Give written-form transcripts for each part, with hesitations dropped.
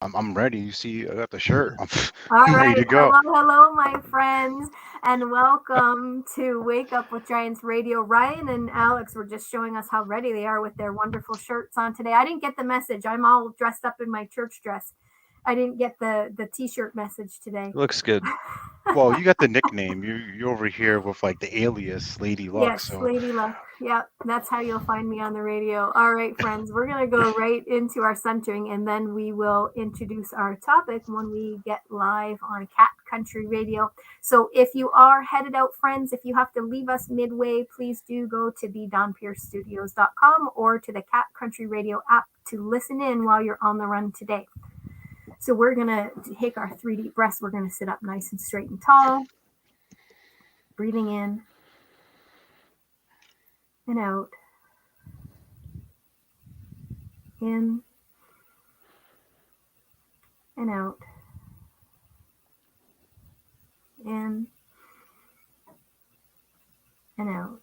I'm ready. You see, I got the shirt. All I'm ready right. to go. Hello, hello, my friends, and welcome to Wake Up with Giants Radio. Ryan and Alex were just showing us how ready they are with their wonderful shirts on today. I didn't get the message. I'm all dressed up in my church dress. I didn't get the t-shirt message today. Looks good. Well, you got the nickname. You're over here with like the alias Lady Luck. Yes, So Lady Luck. Yep, that's how you'll find me on the radio. All right, friends, we're going to go right into our centering and then we will introduce our topic when we get live on Cat Country Radio. So if you are headed out, friends, if you have to leave us midway, please do go to thedonpiercestudios.com or to the Cat Country Radio app to listen in while you're on the run today. So we're going to take our 3 deep breaths. We're going to sit up nice and straight and tall, breathing in and out, in and out, in and out.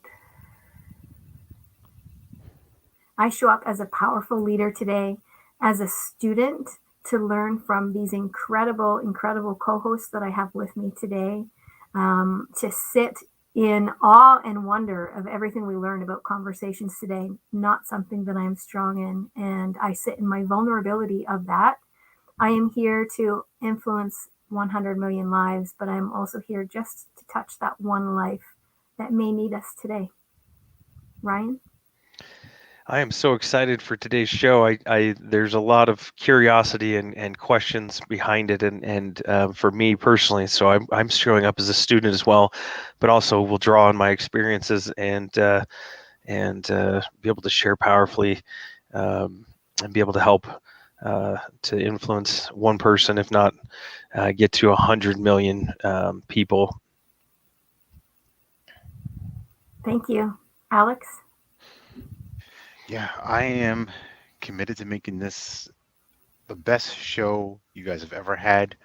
I show up as a powerful leader today, as a student to learn from these incredible, incredible co-hosts that I have with me today, to sit in awe and wonder of everything we learned about conversations today, not something that I'm strong in. And I sit in my vulnerability of that. I am here to influence 100 million lives, but I'm also here just to touch that one life that may need us today. Ryan? I am so excited for today's show. There's a lot of curiosity and questions behind it, and for me personally, so I'm showing up as a student as well, but also will draw on my experiences and be able to share powerfully, and be able to help to influence one person, if not get to 100 million people. Thank you. Alex? yeah, I am committed to making this the best show you guys have ever had,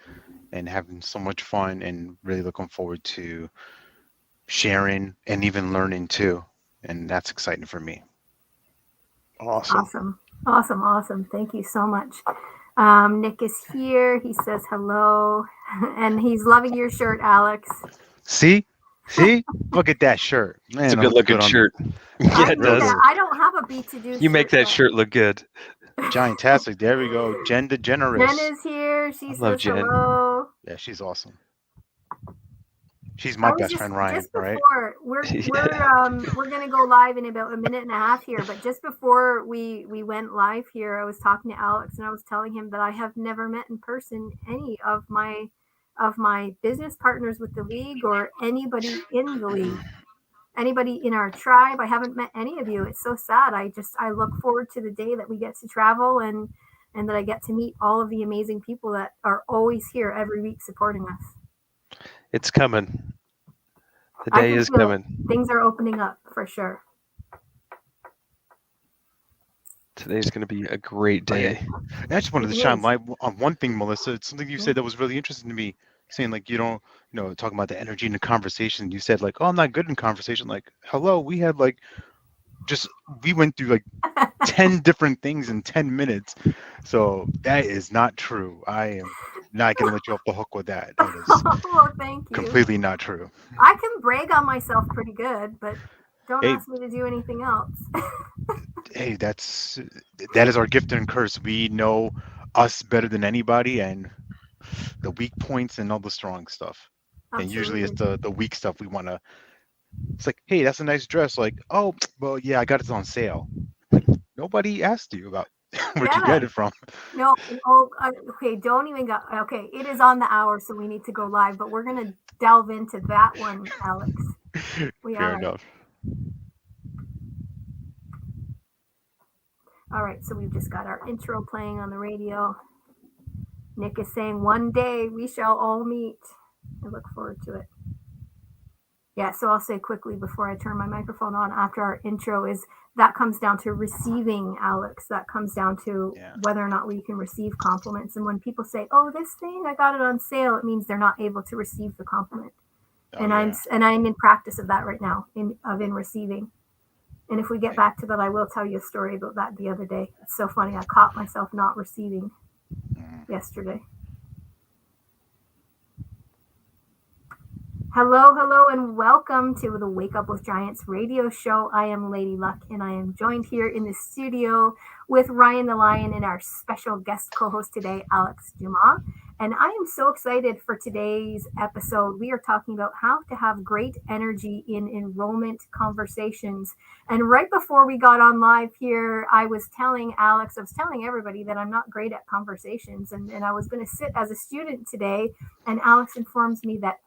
and having so much fun, and really looking forward to sharing and even learning too. And that's exciting for me. Awesome. Awesome. Awesome. Awesome. Thank you so much. Nick is here. He says hello. And he's loving your shirt, Alex. See, see, look at that shirt, It's a man. It good looks looking good on me. shirt. I Yeah, it need Really does. that. is. I don't have a beat to do You make shirt that though. shirt look good. Giantastic. There we go. Jen Jen DeGeneres. is here. She I love says Jen. hello. Yeah, she's awesome. She's I my was best friend, Ryan. just Right? before we're gonna go live in about a minute and a half here, but just before we went live here, I was talking to Alex and I was telling him that I have never met in person any of my business partners with the league or anybody in the league, anybody in our tribe. I haven't met any of you. It's so sad. I look forward to the day that we get to travel and that I get to meet all of the amazing people that are always here every week supporting us. It's coming. The I day can is feel it. coming. Things are opening up for sure. Today's going to be a great Oh yeah. day. And I just wanted It to shine is. light on one thing, Melissa. It's something you Yeah. said that was really interesting to me. Saying like you don't, talking about the energy in the conversation. You said like, "Oh, I'm not good in conversation." Like, hello, we had like just we went through like 10 different things in 10 minutes. So that is not true. I am not gonna let you off the hook with that. That is Well, thank you. completely not true. I can brag on myself pretty good, but don't Hey, ask me to do anything else. hey, that is our gift and curse. We know us better than anybody, and the weak points and all the strong stuff. And usually it's Absolutely. the weak stuff we want to. It's like, hey, that's a nice dress. Like, oh, well, yeah, I got it on sale. Like, nobody asked you about where'd you Yeah. get it from. No. Oh, okay. Don't even go. Okay. It is on the hour, so we need to go live, but we're going to delve into that one, Alex. We Fair are. enough. All right. So we've just got our intro playing on the radio. Nick is saying, one day we shall all meet. I look forward to it. Yeah, so I'll say quickly before I turn my microphone on after our intro is that comes down to receiving, Alex. That comes down to Yeah. whether or not we can receive compliments. And when people say, "Oh, this thing, I got it on sale," it means they're not able to receive the compliment. Oh And yeah. I'm in practice of that right now, in receiving. And if we get back to that, I will tell you a story about that the other day. It's so funny. I caught myself not receiving. yesterday. Hello, and welcome to the Wake Up with Giants radio show. I am Lady Luck, and I am joined here in the studio with Ryan the Lion and our special guest co-host today, Alex Dumas. And I am so excited for today's episode. We are talking about how to have great energy in enrollment conversations. And right before we got on live here, I was telling everybody that I'm not great at conversations. And I was going to sit as a student today. And Alex informs me that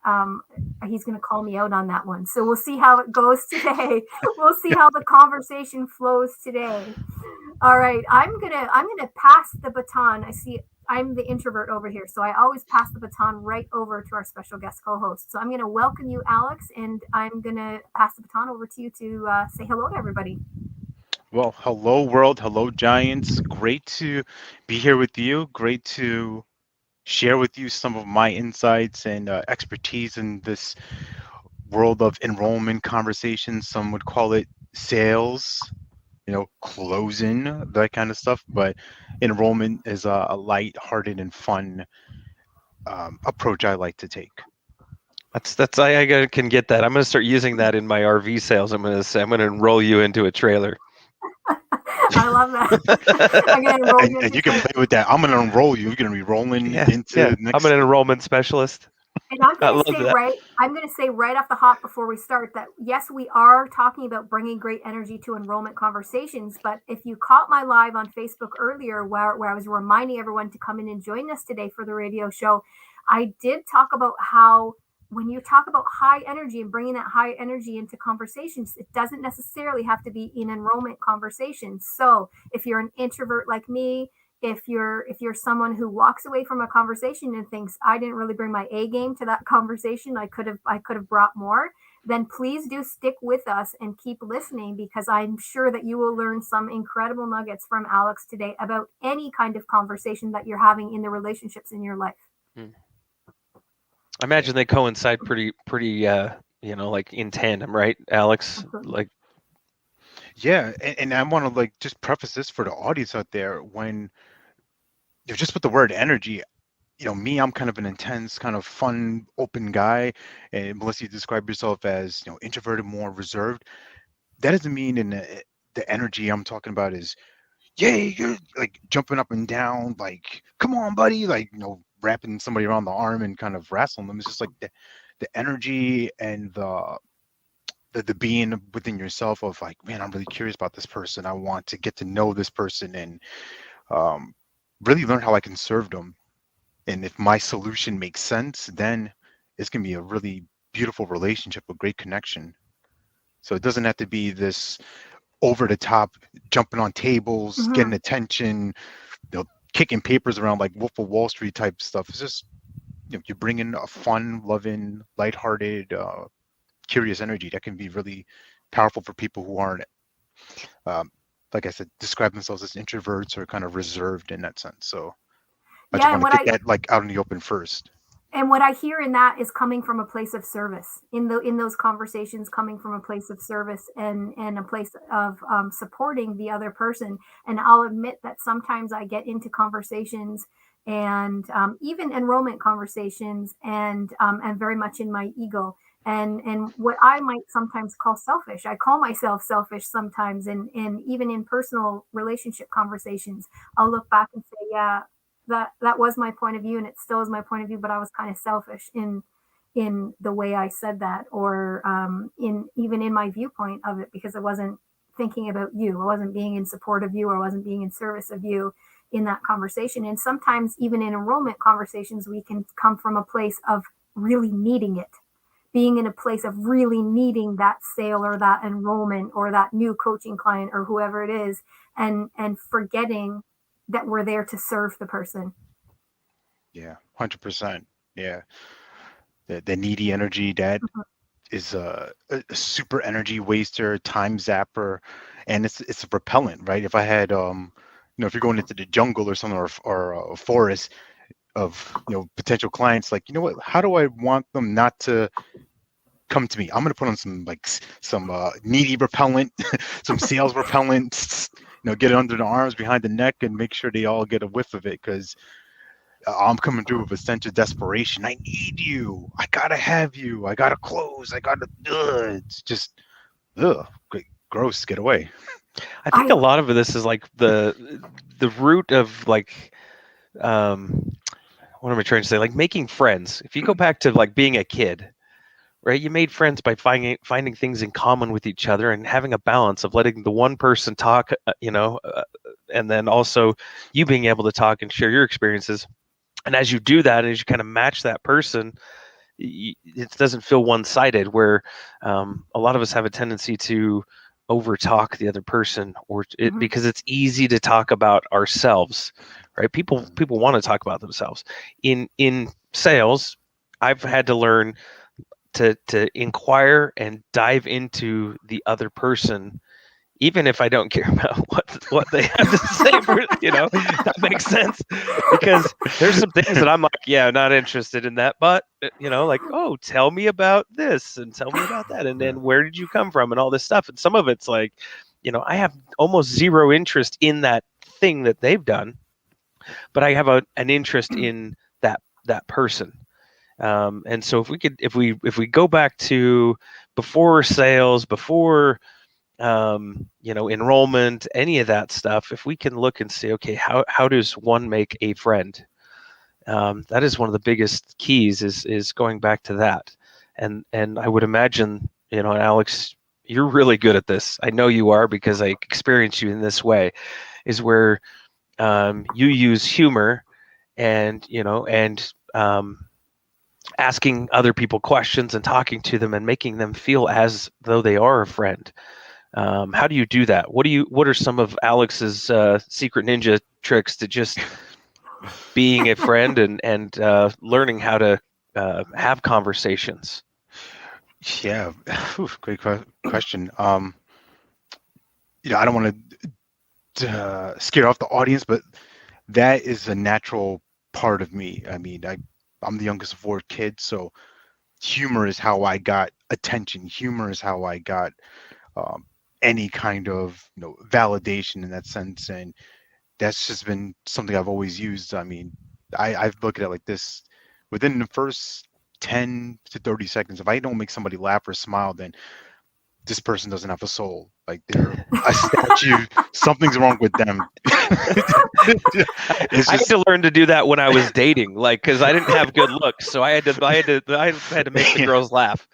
he's going to call me out on that one. So we'll see how it goes today. We'll see how the conversation flows today. All right, I'm gonna pass the baton. I see I'm the introvert over here, so I always pass the baton right over to our special guest co-host. So I'm going to welcome you, Alex, and I'm going to pass the baton over to you to say hello to everybody. Well, hello world, hello Giants. Great to be here with you. Great to share with you some of my insights and expertise in this world of enrollment conversations. Some would call it sales, closing, that kind of stuff. But enrollment is a light-hearted and fun approach I like to take. I can get that. I'm going to start using that in my RV sales. I'm going to enroll you into a trailer. I love that. I'm gonna enroll you and you can play with that. I'm going to enroll you. You're going to be rolling into next. I'm an enrollment specialist. And I'm going to say right off the hop before we start that, yes, we are talking about bringing great energy to enrollment conversations. But if you caught my live on Facebook earlier, where I was reminding everyone to come in and join us today for the radio show, I did talk about how when you talk about high energy and bringing that high energy into conversations, it doesn't necessarily have to be in enrollment conversations. So if you're an introvert like me, if you're someone who walks away from a conversation and thinks I didn't really bring my A game to that conversation, I could have brought more, then please do stick with us and keep listening, because I'm sure that you will learn some incredible nuggets from Alex today about any kind of conversation that you're having in the relationships in your life. I imagine they coincide pretty like in tandem, right, Alex? Absolutely. Like, yeah, and I want to just preface this for the audience out there. When you're just with the word energy, me, I'm kind of an intense, kind of fun, open guy. And Melissa, you describe yourself as introverted, more reserved. That doesn't mean in the energy I'm talking about is, yay, you're like jumping up and down, like, come on, buddy, like, wrapping somebody around the arm and kind of wrestling them. It's just like the energy and the being within yourself of like, man, I'm really curious about this person. I want to get to know this person and really learn how I can serve them. And if my solution makes sense, then it's going to be a really beautiful relationship, a great connection. So it doesn't have to be this over the top, jumping on tables, getting attention, kicking papers around like Wolf of Wall Street type stuff. It's just, you bring in a fun, loving, lighthearted, curious energy that can be really powerful for people who aren't, like I said, describe themselves as introverts or kind of reserved in that sense. So I just want to get that out in the open first. And what I hear in that is coming from a place of service, in those conversations, coming from a place of service and a place of supporting the other person. And I'll admit that sometimes I get into conversations and even enrollment conversations and very much in my ego. And what I might sometimes call selfish. I call myself selfish sometimes. And even in personal relationship conversations, I'll look back and say, yeah, that was my point of view, and it still is my point of view, but I was kind of selfish in the way I said that, or even in my viewpoint of it, because I wasn't thinking about you. I wasn't being in support of you, or I wasn't being in service of you in that conversation. And sometimes even in enrollment conversations, we can come from a place of really needing it, being in a place of really needing that sale or that enrollment or that new coaching client or whoever it is, and forgetting that we're there to serve the person. Yeah, 100%. Yeah. The needy energy, that is a super energy waster, time zapper, and it's a repellent, right? If I had, if you're going into the jungle or something, or a forest of, potential clients, like, what, how do I want them not to come to me? I'm going to put on some needy repellent, some sales repellent, get it under the arms, behind the neck, and make sure they all get a whiff of it. Because I'm coming through with a sense of desperation. I need you. I gotta have you. I gotta close. I gotta. It's just, gross. Get away. I think a I lot of this is like the root of like what am I trying to say? Like making friends. If you go back to like being a kid, right? You made friends by finding things in common with each other and having a balance of letting the one person talk, and then also you being able to talk and share your experiences. And as you do that, as you kind of match that person, it doesn't feel one-sided. Where a lot of us have a tendency to overtalk the other person, mhm, because it's easy to talk about ourselves, right? People want to talk about themselves. In sales, I've had to learn to inquire and dive into the other person, even if I don't care about what they have to say. That makes sense, because there's some things that I'm like, yeah, not interested in that, but like, oh, tell me about this and tell me about that, and Yeah. then where did you come from and all this stuff. And some of it's like, I have almost zero interest in that thing that they've done, but I have an interest in that person. And so if we go back to before sales, before enrollment, any of that stuff, if we can look and say, okay, how does one make a friend? That is one of the biggest keys, is going back to that. And I would imagine, Alex, you're really good at this. I know you are, because I experience you in this way, is where you use humor and asking other people questions and talking to them and making them feel as though they are a friend. How do you do that? What are some of Alex's secret ninja tricks to just being a friend and learning how to have conversations? Yeah. Great question. I don't want to scare off the audience, but that is a natural part of me. I mean, I'm the youngest of four kids, so humor is how I got attention. Humor is how I got um, any kind of validation in that sense, and that's just been something I've always used. I mean, I've looked at it like this: within the first 10 to 30 seconds, if I don't make somebody laugh or smile, then this person doesn't have a soul. Like they're a statue. Something's wrong with them. It's I had just to learn to do that when I was dating, like, because I didn't have good looks, so I had to make the yeah, girls laugh.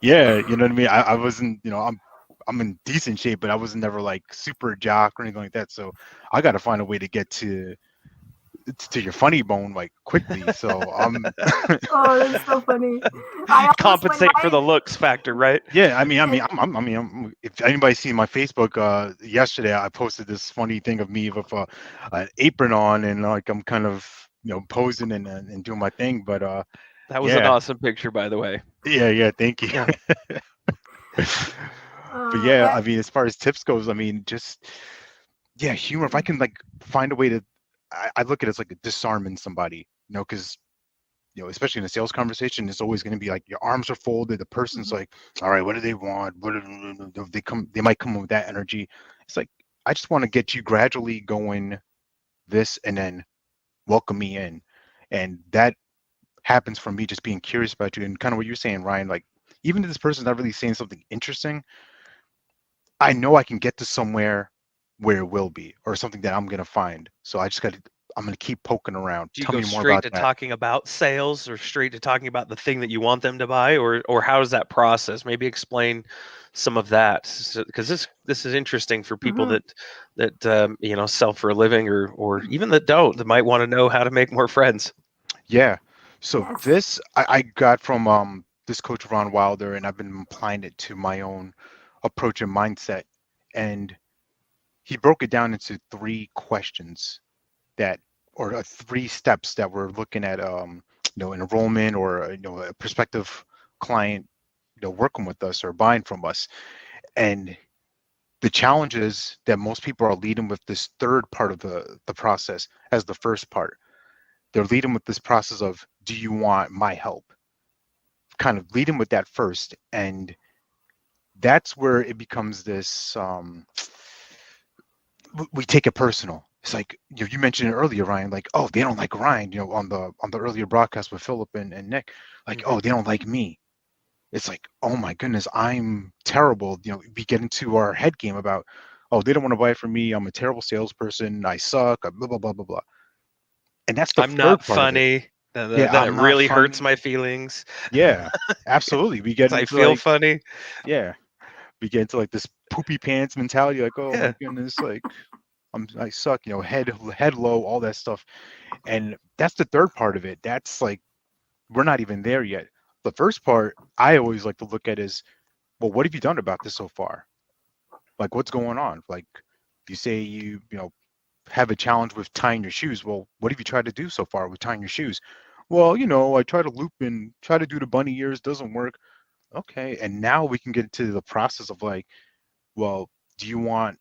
yeah. You know what I mean? I wasn't. I'm in decent shape, but I was never like super jock or anything like that. So I got to find a way to get to your funny bone like quickly. So oh, that's so funny. I almost when Compensate for my the looks factor, right? yeah. and If anybody seen my Facebook yesterday, I posted this funny thing of me with an apron on and like I'm kind of posing and doing my thing. But That was an yeah, awesome picture, by the way. yeah. Thank you. Yeah. But yeah, that I mean, as far as tips goes, I mean, just yeah, humor. If I can like find a way to, I look at it as like disarming somebody, because especially in a sales conversation, it's always going to be like your arms are folded. The person's mhm, like, all right, what do they want? They might come with that energy. It's like, I just want to get you gradually going this and then welcome me in. And that happens from me just being curious about you and kind of what you're saying, Ryan, like even if this person's not really saying something interesting, I know I can get to somewhere where it will be or something that I'm going to find. So I'm going to keep poking around. Do you Tell go me more straight about to that. talking about sales, or straight to talking about the thing that you want them to buy, or how is that process? Maybe explain some of that, because this is interesting for people mhm, that sell for a living, or even that might want to know how to make more friends. Yeah. So yes. this I got from this coach Ron Wilder, and I've been applying it to my own approach and mindset. And he broke it down into three questions that, or three steps that we're looking at, enrollment or a prospective client, working with us or buying from us. And the challenge is that most people are leading with this third part of the process as the first part. They're leading with this process of, do you want my help? Kind of leading with that first. And that's where it becomes this, we take it personal. it's like you mentioned it earlier, Ryan, like, oh, they don't like Ryan, on the earlier broadcast with Philip and Nick, like, oh, they don't like me. It's like, oh my goodness, I'm terrible. We get into our head game about, oh, they don't want to buy from me. I'm a terrible salesperson. I suck. Blah blah blah blah blah. And that's the I'm third not part of it. funny. Yeah, Then it I'm not really hurts my funny. feelings. Yeah, absolutely. We get I into feel like, funny. yeah, we get into like this poopy pants mentality, like, oh my Yeah. goodness, like I suck, head low, all that stuff. And that's the third part of it. That's like, we're not even there yet. The first part I always like to look at is, well, what have you done about this so far? Like, what's going on? Like, you say have a challenge with tying your shoes. Well, what have you tried to do so far with tying your shoes? Well, I try to loop and try to do the bunny ears, doesn't work. Okay, and now we can get into the process of like, well, do you want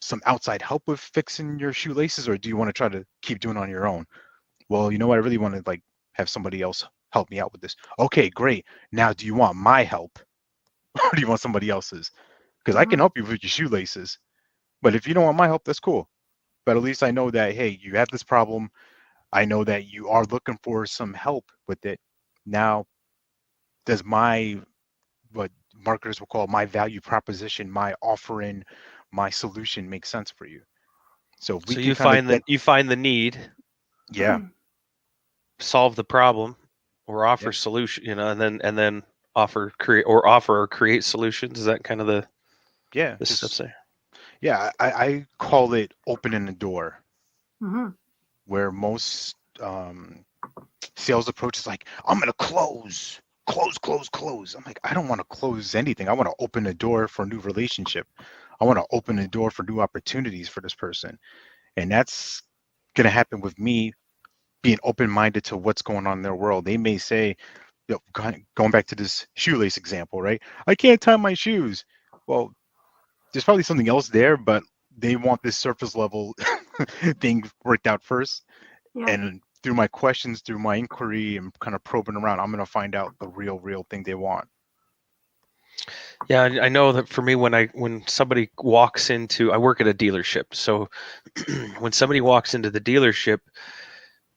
some outside help with fixing your shoelaces, or do you want to try to keep doing it on your own? Well, you know what? I really want to like have somebody else help me out with this. Okay, great. Now, do you want my help, or do you want somebody else's? Because I can help you with your shoelaces, but if you don't want my help, that's cool. But at least I know that, hey, you have this problem. I know that you are looking for some help with it. Now, does what marketers will call my value proposition, my offering, my solution make sense for you? So if we So can kind of get, you find the need, yeah, solve the problem, or offer yeah, solution, and then offer or create solutions. Is that kind of yeah, the steps just, there? yeah, I call it opening the door, Mm-hmm. where most sales approach is like, I'm going to close. I'm like, I don't want to close anything. I want to open the door for a new relationship. I want to open the door for new opportunities for this person. And that's going to happen with me being open-minded to what's going on in their world. They may say, going back to this shoelace example, right? I can't tie my shoes. Well, there's probably something else there, but they want this surface level thing worked out first. Yeah. And through my questions, through my inquiry and kind of probing around, I'm going to find out the real thing they want. Yeah, I know that for me, when somebody walks into, I work at a dealership, so when somebody walks into the dealership,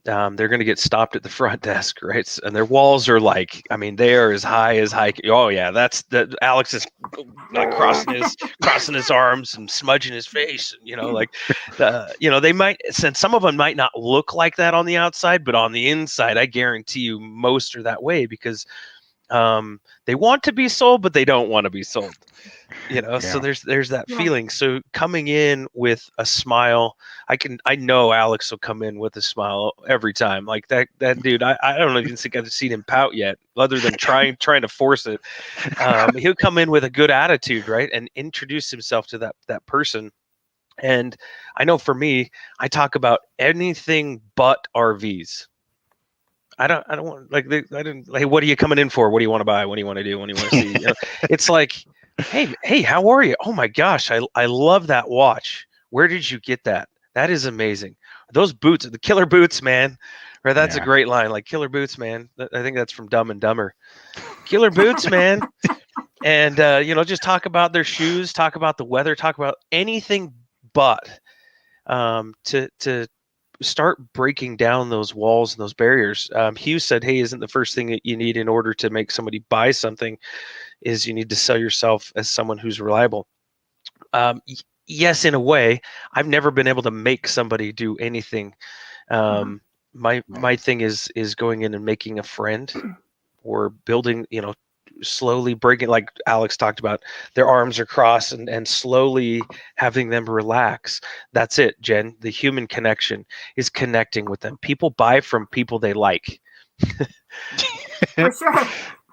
they're going to get stopped at the front desk, right? And their walls are like, I mean, they are as high as high. Oh yeah, that's that. Alex is like crossing his arms and smudging his face, and they might, since some of them might not look like that on the outside, but on the inside, I guarantee you, most are that way because they want to be sold, but they don't want to be sold. So Yeah. there's that Yeah. feeling. So coming in with a smile, I know Alex will come in with a smile every time. Like that dude, I don't even think I've seen him pout yet, other than trying to force it. He'll come in with a good attitude, right, and introduce himself to that person. And I know for me, I talk about anything but RVs. I don't want, like, I didn't like, what are you coming in for? What do you want to buy? What do you want to do? What do you want to see? It's like, hey, how are you? Oh my gosh, I love that watch. Where did you get that? That is amazing. Those boots, the killer boots, man. Right, that's a Yeah. great line. Like, killer boots, man. I think that's from Dumb and Dumber. Killer boots, man. And just talk about their shoes, talk about the weather, talk about anything but to start breaking down those walls and those barriers. Hugh said, hey, isn't the first thing that you need in order to make somebody buy something is you need to sell yourself as someone who's reliable? Yes, in a way. I've never been able to make somebody do anything. My thing is going in and making a friend, or building, slowly breaking, like Alex talked about, their arms are crossed, and slowly having them relax. That's it, Jen. The human connection is connecting with them. People buy from people they like. For sure.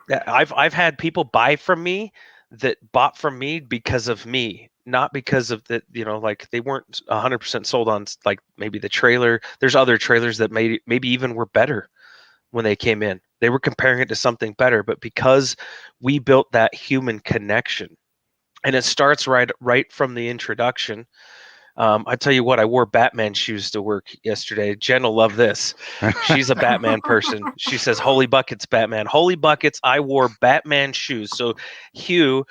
Yeah, I've had people buy from me that bought from me because of me, not because of that, like they weren't 100% sold on, like, maybe the trailer. There's other trailers that maybe even were better when they came in. They were comparing it to something better, but because we built that human connection, and it starts right from the introduction. I tell you what, I wore Batman shoes to work yesterday. Jen will love this. She's a Batman person. She says, "Holy buckets, Batman! Holy buckets!" I wore Batman shoes. So Hugh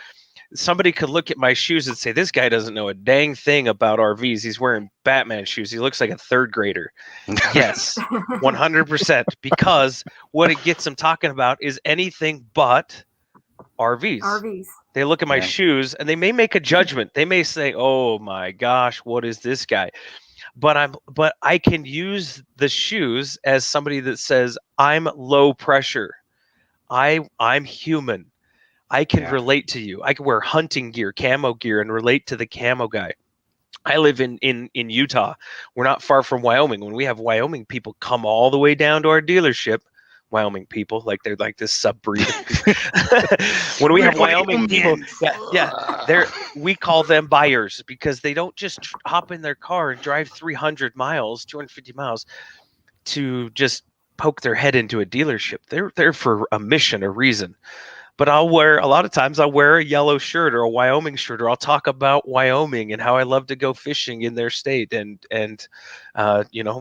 somebody could look at my shoes and say, this guy doesn't know a dang thing about RVs. He's wearing Batman shoes. He looks like a third grader. Yes, 100%. Because what it gets them talking about is anything but RVs. RVs. They look at my Yeah. shoes and they may make a judgment. They may say, oh my gosh, what is this guy? But I can use the shoes as somebody that says, I'm low pressure. I'm human. I can Yeah. relate to you. I can wear hunting gear, camo gear, and relate to the camo guy. I live in Utah. We're not far from Wyoming. When we have Wyoming people come all the way down to our dealership, Wyoming people, like they're like this subbreed. When we have Wyoming people, we call them buyers because they don't just hop in their car and drive 300 miles, 250 miles to just poke their head into a dealership. They're there for a mission, a reason. But a lot of times I'll wear a yellow shirt or a Wyoming shirt, or I'll talk about Wyoming and how I love to go fishing in their state and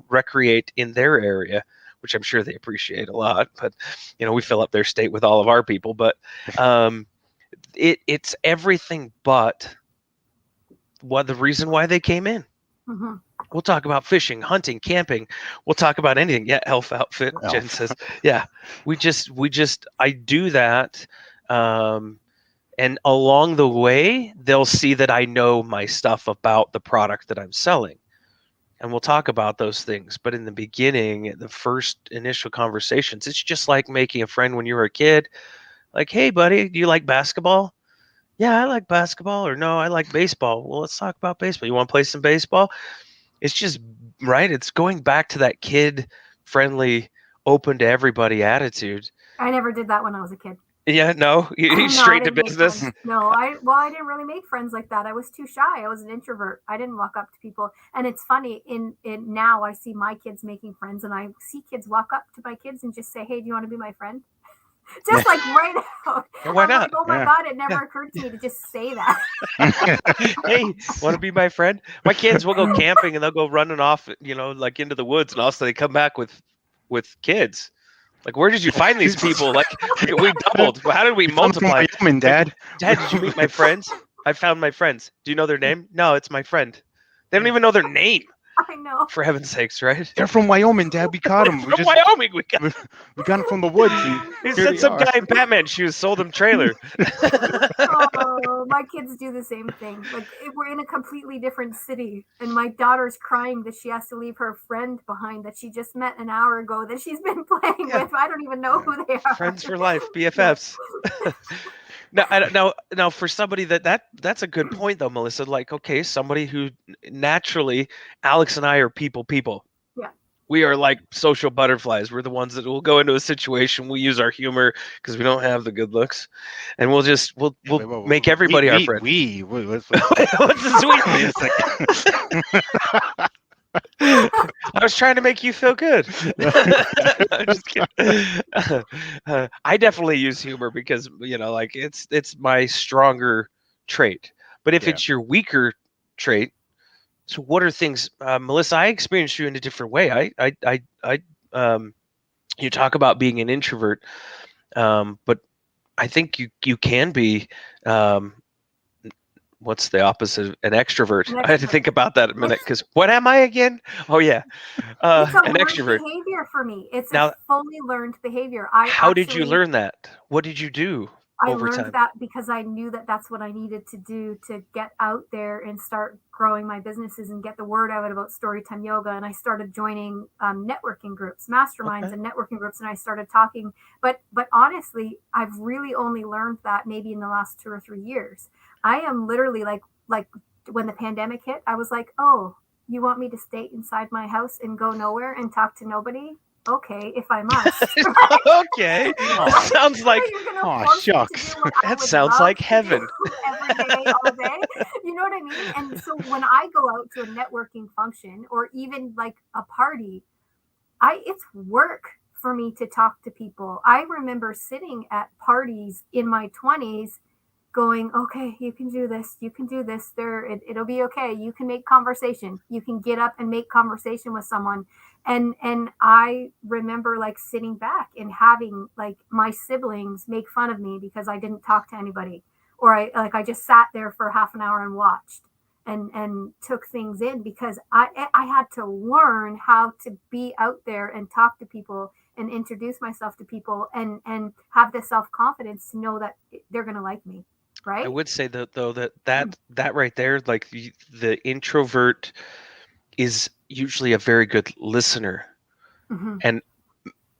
recreate in their area, which I'm sure they appreciate a lot. But, we fill up their state with all of our people. But it's everything but the reason why they came in. Mm-hmm. We'll talk about fishing, hunting, camping. We'll talk about anything. Yeah, elf outfit. Elf. Jen says, yeah. I do that. And along the way, they'll see that I know my stuff about the product that I'm selling. And we'll talk about those things. But in the beginning, the first initial conversations, it's just like making a friend when you were a kid. Like, hey, buddy, do you like basketball? Yeah, I like basketball. Or no, I like baseball. Well, let's talk about baseball. You want to play some baseball? It's just, right? It's going back to that kid-friendly, open to everybody attitude. I never did that when I was a kid. Yeah, no, you straight to business. No, I didn't really make friends like that. I was too shy. I was an introvert. I didn't walk up to people. And it's funny, in now I see my kids making friends, and I see kids walk up to my kids and just say, hey, do you want to be my friend? Just like right out. Yeah, why not? Like, oh my God, it never occurred to me to just say that. Hey, want to be my friend? My kids will go camping and they'll go running off, like into the woods, and also they come back with kids. Like, where did you find these people? Like, we doubled. How did we multiply? Wyoming, Dad. Dad, did you meet my friends? I found my friends. Do you know their name? No, it's my friend. They don't even know their name. I know. For heaven's sakes, right? They're from Wyoming, Dad. We caught them. From Wyoming, we got them from the woods. He said some guy in Batman shoes sold him trailer. Oh, my kids do the same thing. Like, we're in a completely different city, and my daughter's crying that she has to leave her friend behind that she just met an hour ago that she's been playing with. I don't even know who they are. Friends for life, BFFs. Now, for somebody that's a good point though, Melissa. Like, okay, somebody who naturally, Alex and I are people. Yeah. We are like social butterflies. We're the ones that will go into a situation. We use our humor because we don't have the good looks, and we'll make everybody our friend. What's the sweet? I was trying to make you feel good. I'm just kidding. I definitely use humor because like it's my stronger trait. But if it's your weaker trait, so what are things, Melissa? I experienced you in a different way. You talk about being an introvert, but I think you can be. What's the opposite of an extrovert? I had to think about that a minute because what am I again? Oh yeah, it's an extrovert. Behavior for me. It's a fully learned behavior. How did you learn that? What did you do over time? I learned that because I knew that that's what I needed to do to get out there and start growing my businesses and get the word out about Storytime Yoga. And I started joining networking groups, masterminds, and networking groups, and I started talking. But honestly, I've really only learned that maybe in the last 2 or 3 years. I am literally like when the pandemic hit, I was like, oh, you want me to stay inside my house and go nowhere and talk to nobody? Okay, if I must. Okay. That sounds like, shucks. That sounds like heaven. Every day, all day. You know what I mean? And so when I go out to a networking function or even like a party, it's work for me to talk to people. I remember sitting at parties in my 20s going, okay, you can do this. It'll be okay. You can make conversation. You can get up and make conversation with someone. And I remember like sitting back and having like my siblings make fun of me because I didn't talk to anybody, or I just sat there for half an hour and watched and took things in, because I had to learn how to be out there and talk to people and introduce myself to people and have the self-confidence to know that they're going to like me. Right. I would say that though that right there, like the introvert is usually a very good listener. Mm-hmm. And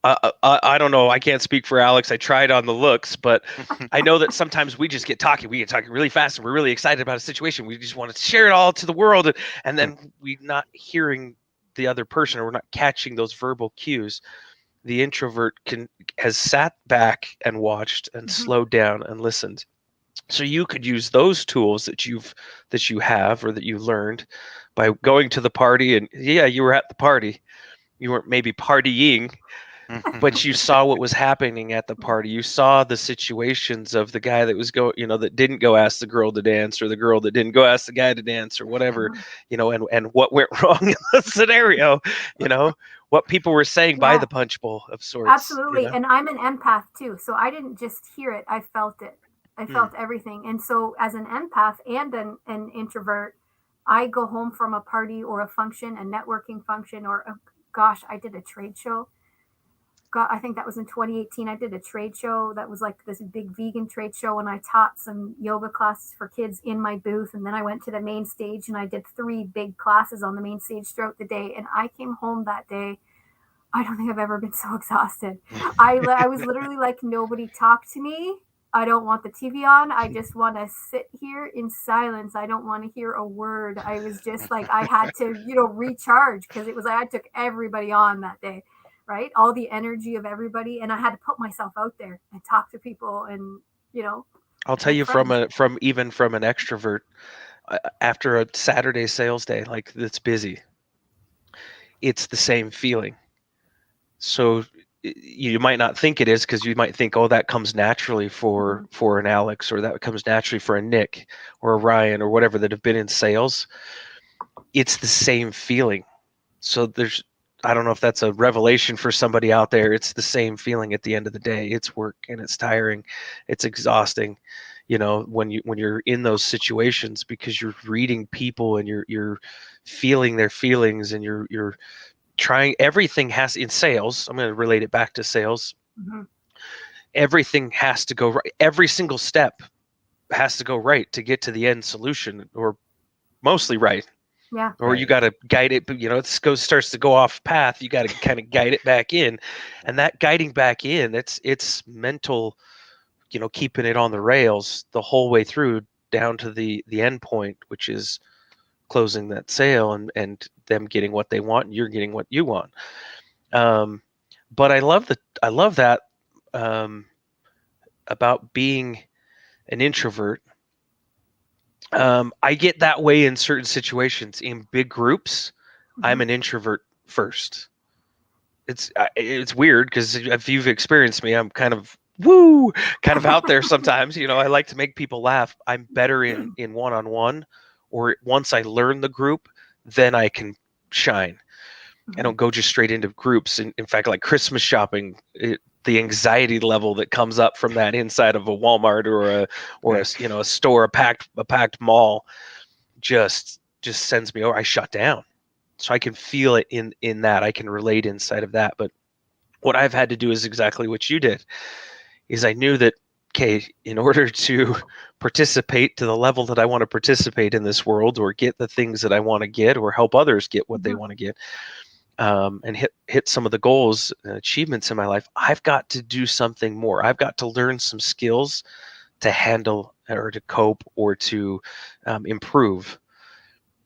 I don't know. I can't speak for Alex. I tried on the looks, but I know that sometimes we just get talking. We get talking really fast, and we're really excited about a situation. We just want to share it all to the world, and then we're not hearing the other person, or we're not catching those verbal cues. The introvert has sat back and watched and slowed down and listened. So you could use those tools that you have or that you learned by going to the party, and yeah, you were at the party. You weren't maybe partying, but you saw what was happening at the party. You saw the situations of the guy that was that didn't go ask the girl to dance, or the girl that didn't go ask the guy to dance, or whatever, and what went wrong in the scenario, what people were saying by the punch bowl of sorts. Absolutely. And I'm an empath too. So I didn't just hear it, I felt it. I felt everything. And so as an empath and an introvert, I go home from a party or a function, a networking function, or gosh, I did a trade show. God, I think that was in 2018. I did a trade show that was like this big vegan trade show, and I taught some yoga classes for kids in my booth. And then I went to the main stage and I did 3 big classes on the main stage throughout the day. And I came home that day, I don't think I've ever been so exhausted. I was literally like, nobody talk to me. I don't want the TV on. I just want to sit here in silence. I don't want to hear a word. I was just like, I had to, recharge, because it was like I took everybody on that day, right? All the energy of everybody. And I had to put myself out there and talk to people and, I'll tell you from an extrovert, after a Saturday sales day, like that's busy, it's the same feeling. So you might not think it is, because you might think, oh, that comes naturally for an Alex, or that comes naturally for a Nick or a Ryan or whatever that have been in sales. It's the same feeling. So I don't know if that's a revelation for somebody out there. It's the same feeling at the end of the day. It's work and it's tiring. It's exhausting, when you're in those situations, because you're reading people and you're feeling their feelings, and you're trying. Everything has, in sales, I'm going to relate it back to sales. Everything has to go right. Every single step has to go right to get to the end solution, or mostly right. Yeah. Or you got to guide it, but it starts to go off path. You got to kind of guide it back in, and that guiding back in, it's mental, keeping it on the rails the whole way through, down to the end point, which is closing that sale and them getting what they want, and you're getting what you want. But I love that about being an introvert. I get that way in certain situations. In big groups, I'm an introvert first. It's weird, because if you've experienced me, I'm kind of out there sometimes. I like to make people laugh. I'm better in one-on-one, or once I learn the group, then I can shine. I don't go just straight into groups. In fact, like Christmas shopping, the anxiety level that comes up from that inside of a Walmart or a store, a packed mall, just sends me over. I shut down. So I can feel it in that. I can relate inside of that. But what I've had to do is exactly what you did. Is I knew that, okay, in order to participate to the level that I want to participate in this world, or get the things that I want to get, or help others get what they want to get, and hit some of the goals and achievements in my life, I've got to do something more. I've got to learn some skills to handle, or to cope, or to improve.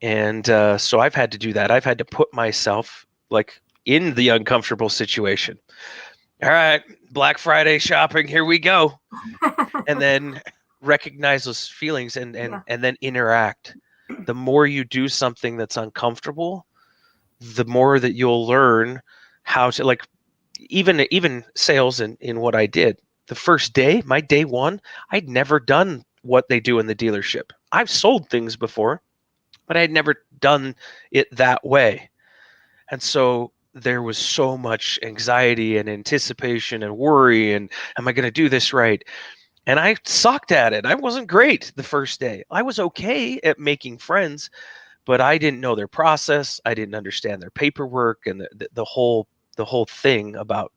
And so I've had to do that. I've had to put myself like in the uncomfortable situation. All right, Black Friday shopping, here we go. And then recognize those feelings and then interact. The more you do something that's uncomfortable, the more that you'll learn how to, like, even sales in what I did. The first day, my day one, I'd never done what they do in the dealership. I've sold things before, but I had never done it that way. And so there was so much anxiety and anticipation and worry, and am I going to do this right? And I sucked at it. I wasn't great the first day. I was okay at making friends, but I didn't know their process. I didn't understand their paperwork and the whole thing about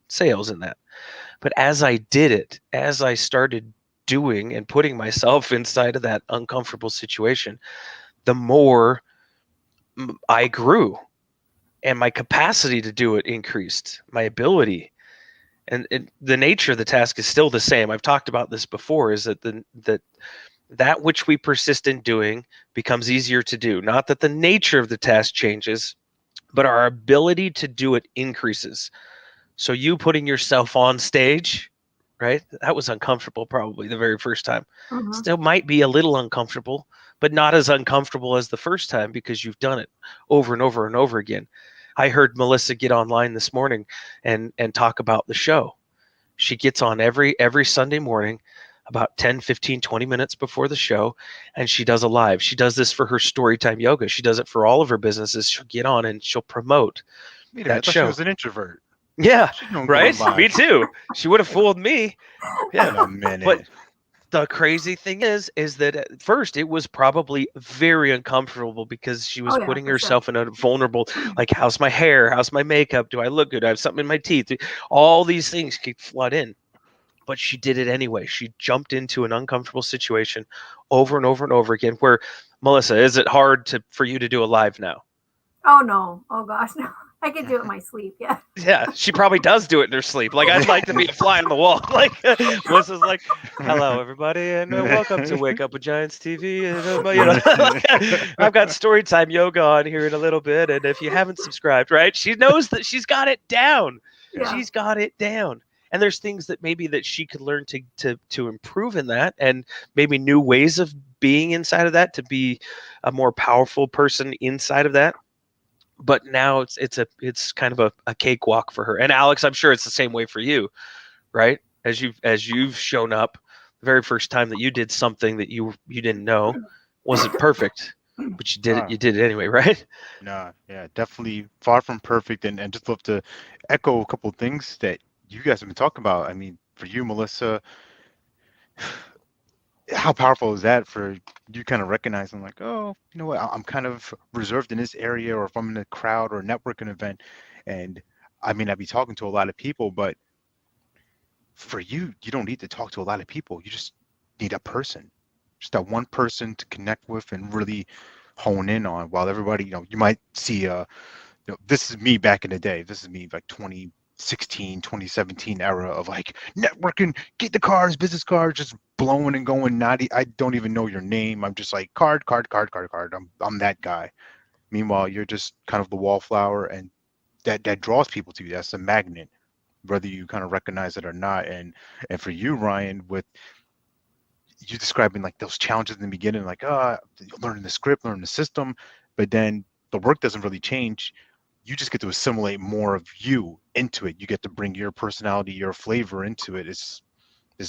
sales and that. But as I did it, as I started doing and putting myself inside of that uncomfortable situation, the more I grew and my capacity to do it increased, my ability. And the nature of the task is still the same. I've talked about this before, is that that which we persist in doing becomes easier to do. Not that the nature of the task changes, but our ability to do it increases. So you putting yourself on stage, right? That was uncomfortable probably the very first time. Mm-hmm. Still might be a little uncomfortable, but not as uncomfortable as the first time because you've done it over and over and over again. I heard Melissa get online this morning and talk about the show. She gets on every Sunday morning about 10, 15, 20 minutes before the show, and she does a live. She does this for her Storytime Yoga. She does it for all of her businesses. She'll get on and she'll promote Wait a minute, I that thought she show. was an introvert. Yeah, She don't go right? Me live. too. She would have fooled me. Wait a Yeah. minute. But the crazy thing is that at first it was probably very uncomfortable because she was Oh yeah, putting for sure. herself in a vulnerable, like, how's my hair? How's my makeup? Do I look good? I have something in my teeth. All these things could flood in. But she did it anyway. She jumped into an uncomfortable situation over and over and over again. Where, Melissa, is it hard for you to do a live now? Oh no. Oh gosh, no. I could do it in my sleep. Yeah. Yeah, she probably does do it in her sleep. Like, I'd like to be a fly on the wall. Like, Melissa's like, "Hello, everybody, and welcome to Wake Up with Giants TV." And I've got Storytime Yoga on here in a little bit, and if you haven't subscribed, right, she knows that she's got it down. Yeah. She's got it down. And there's things that maybe that she could learn to improve in that, and maybe new ways of being inside of that to be a more powerful person inside of that. But now it's kind of a cakewalk for her. And Alex, I'm sure it's the same way for you, right? As you've shown up the very first time that you did something that you didn't know wasn't perfect, but you did it. Ah, You did it anyway, right? nah, yeah, definitely far from perfect, and just love to echo a couple of things that you guys have been talking about. I mean, for you, Melissa, how powerful is that for you kind of recognizing like, oh, you know what, I'm kind of reserved in this area, or if I'm in a crowd or a networking event, and I may not be talking to a lot of people, but for you, you don't need to talk to a lot of people. You just need a person, just that one person to connect with and really hone in on. While everybody, you might see, this is me back in the day. This is me like 2016, 2017 era of like networking, get the cards, business cards, just blowing and going. I don't even know your name. I'm just like card, card, card, card, card. I'm that guy. Meanwhile, you're just kind of the wallflower, and that draws people to you. That's a magnet, whether you kind of recognize it or not. And for you, Ryan, with you describing like those challenges in the beginning, like learning the script, learning the system, but then the work doesn't really change. You just get to assimilate more of you into it. You get to bring your personality, your flavor into it. It's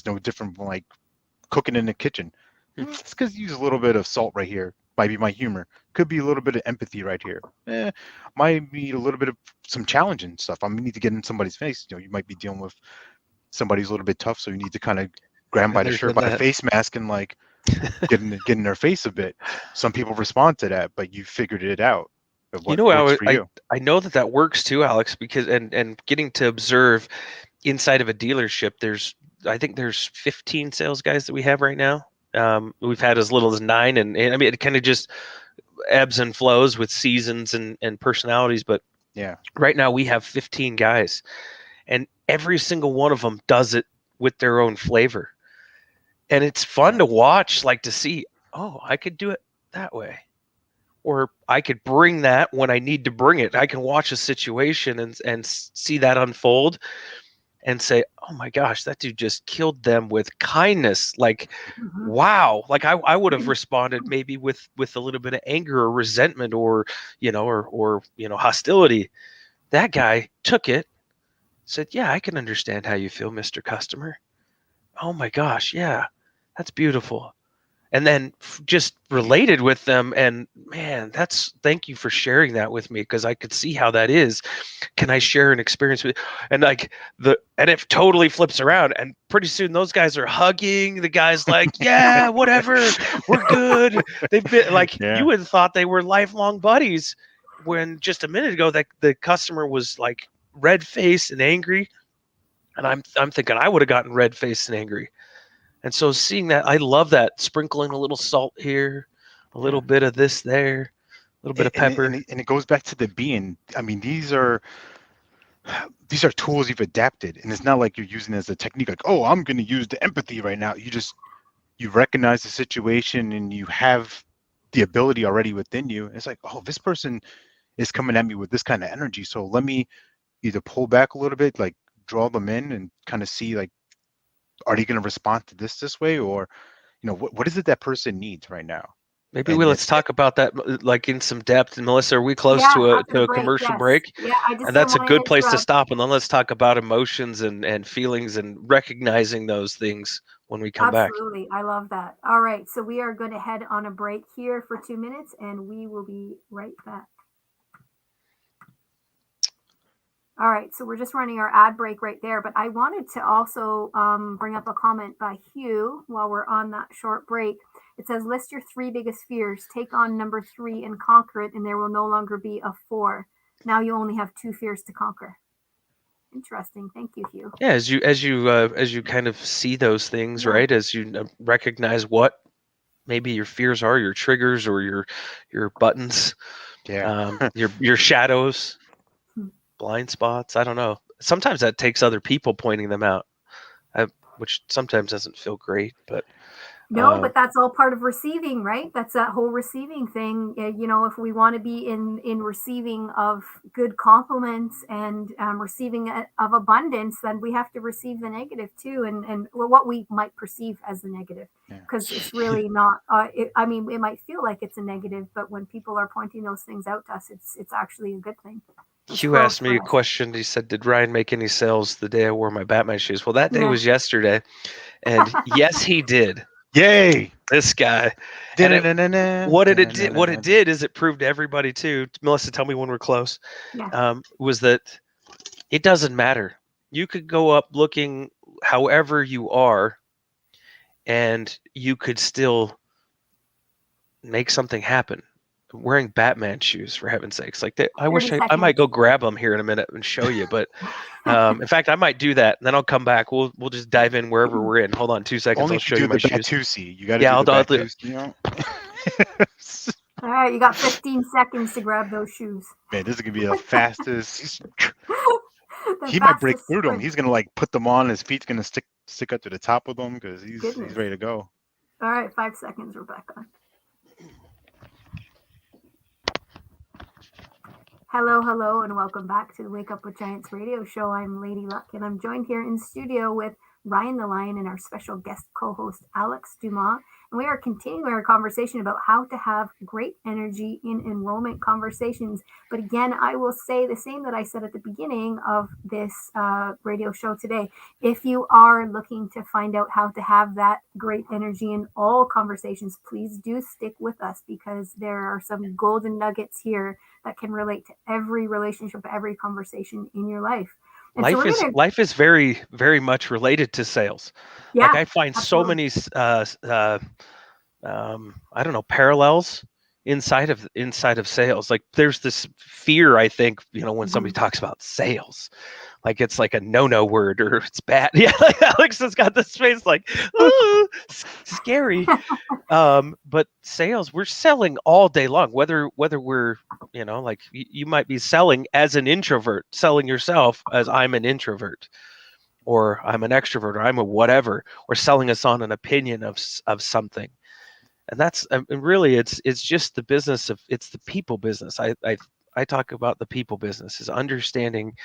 no different from like cooking in the kitchen. It's because you use a little bit of salt right here. Might be my humor. Could be a little bit of empathy right here. Might be a little bit of some challenging stuff. I need to get in somebody's face. You might be dealing with somebody who's a little bit tough, so you need to kind of grab them by the shirt, by the face mask, and like get in their face a bit. Some people respond to that, but you figured it out. Of what works for you. I know that works too, Alex, because and getting to observe inside of a dealership, I think there's 15 sales guys that we have right now. We've had as little as 9, and I mean, it kind of just ebbs and flows with seasons and personalities. But Yeah. right now we have 15 guys, and every single one of them does it with their own flavor. And it's fun to watch, like to see, oh, I could do it that way. Or I could bring that when I need to bring it. I can watch a situation and see that unfold and say, oh my gosh, that dude just killed them with kindness. Like, Mm-hmm. wow. Like I would have responded maybe with a little bit of anger or resentment or hostility. That guy took it, said, yeah, I can understand how you feel, Mr. Customer. Oh my gosh, yeah, that's beautiful. and then just related with them. And man, thank you for sharing that with me, because I could see how that is. Can I share an experience with, and like and it totally flips around, and pretty soon those guys are hugging. The guy's like, yeah, whatever, we're good. They've been like, Yeah. you would have thought they were lifelong buddies, when just a minute ago that the customer was like red faced and angry. And I'm thinking I would have gotten red faced and angry. And so seeing that, I love that, sprinkling a little salt here, a little bit of this there, a little bit of pepper. And it goes back to the being. I mean, these are tools you've adapted, and it's not like you're using it as a technique. Like, oh, I'm going to use the empathy right now. You recognize the situation, and you have the ability already within you. It's like, oh, this person is coming at me with this kind of energy, so let me either pull back a little bit, like draw them in, and kind of see, like, are they going to respond to this way, or what is it that person needs right now? Maybe let's talk about that like in some depth. And Melissa, are we close to a commercial break? Yeah, and that's a good place to stop. And then let's talk about emotions and feelings and recognizing those things when we come back. Absolutely. I love that. All right. So we are going to head on a break here for 2 minutes, and we will be right back. All right, so we're just running our ad break right there, but I wanted to also bring up a comment by Hugh while we're on that short break. It says, list your 3 biggest fears, take on number 3 and conquer it, and there will no longer be a 4. Now you only have 2 fears to conquer. Interesting. Thank you, Hugh. Yeah, as you kind of see those things, right? As you recognize what maybe your fears are, your triggers, or your buttons, your shadows. Blind spots. I don't know. Sometimes that takes other people pointing them out, which sometimes doesn't feel great. But but that's all part of receiving, right? That's that whole receiving thing. If we want to be in receiving of good compliments and receiving of abundance, then we have to receive the negative too, and what we might perceive as the negative, because it's really not. It might feel like it's a negative, but when people are pointing those things out to us, it's actually a good thing. Hugh asked me a question. He said, did Ryan make any sales the day I wore my Batman shoes? Well, that day was yesterday. And yes, he did. Yay. This guy. What it did is it proved to everybody too. Melissa, tell me when we're close. Was that it doesn't matter. You could go up looking however you are, and you could still make something happen. Wearing Batman shoes, for heaven's sakes. Like I wish I might go grab them here in a minute and show you, but in fact I might do that, and then I'll come back. We'll just dive in wherever we're in. Hold on 2 seconds. Only I'll show you my shoes. Batusi. You got to do the Batusi, All right, you got 15 seconds to grab those shoes. Man, this is gonna be the fastest. He might break through them. He's gonna put them on. His feet's gonna stick up to the top of them because he's ready to go. All right, 5 seconds, Rebecca. Hello, and welcome back to the Wake Up with Giants radio show. I'm Lady Luck, and I'm joined here in studio with Ryan the Lion and our special guest co-host, Alex Dumas. And we are continuing our conversation about how to have great energy in enrollment conversations. But again, I will say the same that I said at the beginning of this radio show today. If you are looking to find out how to have that great energy in all conversations, please do stick with us, because there are some golden nuggets here that can relate to every relationship, every conversation in your life. And life is very, very much related to sales. Yeah, I find absolutely so many I don't know, parallels inside of sales. Like there's this fear, I think, when somebody talks about sales, like it's like a no word or it's bad. Yeah, like Alex has got this face like, ooh, scary. But sales, we're selling all day long, whether we're, like you might be selling as an introvert, selling yourself as I'm an introvert, or I'm an extrovert, or I'm a whatever, or selling us on an opinion of something. And that's really, it's just the business it's the people business. I talk about the people business, is understanding